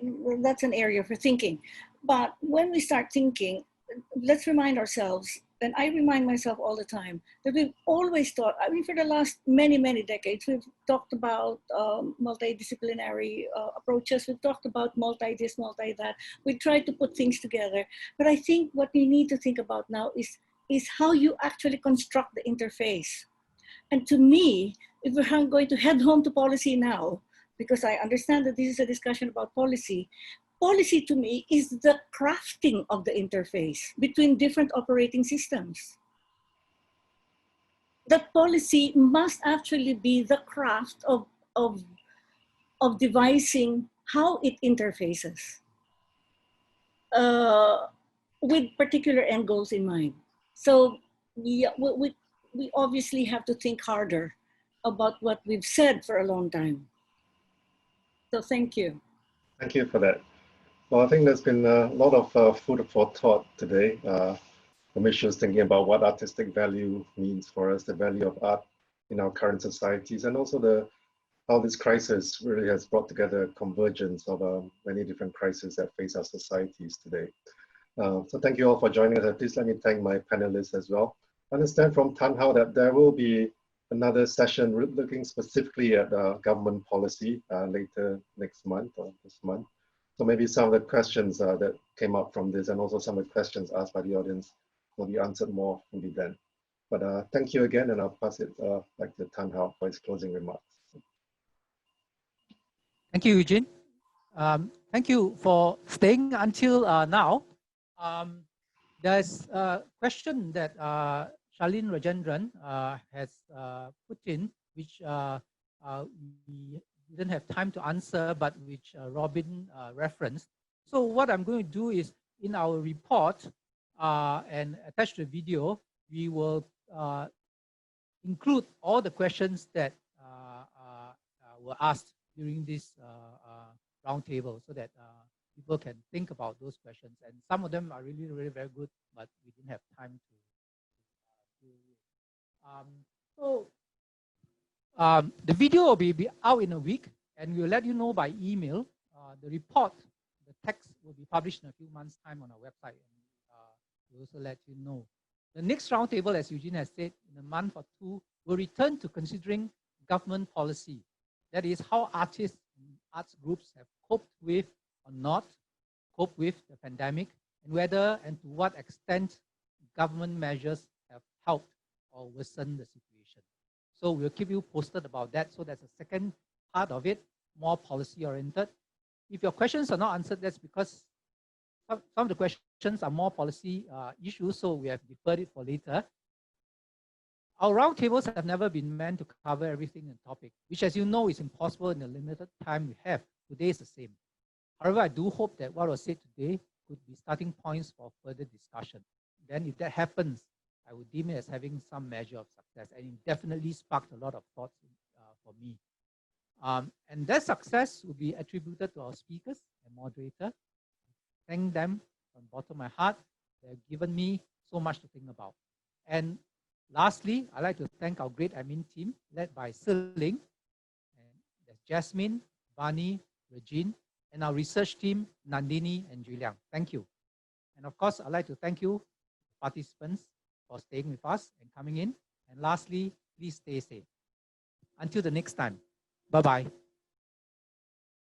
Well, that's an area for thinking. But when we start thinking, let's remind ourselves, and I remind myself all the time, that we've always thought, I mean, for the last many, many decades, we've talked about multidisciplinary approaches. We've talked about multi-this, multi-that. We tried to put things together. But I think what we need to think about now is how you actually construct the interface. And to me, if we're going to head home to policy now, because I understand that this is a discussion about policy, policy to me is the crafting of the interface between different operating systems. That policy must actually be the craft of devising how it interfaces with particular end goals in mind. So yeah, we obviously have to think harder about what we've said for a long time. So thank you. Thank you for that. Well, I think there's been a lot of food for thought today. From issues thinking about what artistic value means for us, the value of art in our current societies, and also how this crisis really has brought together a convergence of many different crises that face our societies today. So thank you all for joining us. Please let me thank my panelists as well. I understand from Tan Hao that there will be another session looking specifically at government policy later next month or this month. So maybe some of the questions that came up from this and also some of the questions asked by the audience will be answered more maybe then. But thank you again, and I'll pass it back to Tan Hao for his closing remarks. Thank you, Eugene. Thank you for staying until now. There's a question that Charlene Rajendran has put in, which we didn't have time to answer, but which Robin referenced. So what I'm going to do is, in our report and attached to the video, we will include all the questions that were asked during this roundtable, so that people can think about those questions. And some of them are really, really very good, but we didn't have time to do it. The video will be out in a week, and we'll let you know by email. The report, the text will be published in a few months' time on our website, and we'll also let you know. The next roundtable, as Eugene has said, in a month or two, will return to considering government policy. That is how artists and arts groups have coped with or not coped with the pandemic, and whether and to what extent government measures have helped or worsened the situation. So we'll keep you posted about that. So that's the second part of it, more policy oriented. If your questions are not answered, that's because some of the questions are more policy issues, so we have deferred it for later. Our roundtables have never been meant to cover everything in topic, which, as you know, is impossible in the limited time we have. Today is the same. However, I do hope that what was said today could be starting points for further discussion. Then if that happens, I would deem it as having some measure of success, and it definitely sparked a lot of thoughts for me. And that success will be attributed to our speakers and moderator. Thank them from the bottom of my heart. They have given me so much to think about. And lastly, I'd like to thank our great admin team led by Siling, and there's Jasmine, Vani, Regine, and our research team, Nandini and Juliang. Thank you. And of course, I'd like to thank you, participants, for staying with us and coming in. And lastly, please stay safe. Until the next time. Bye-bye.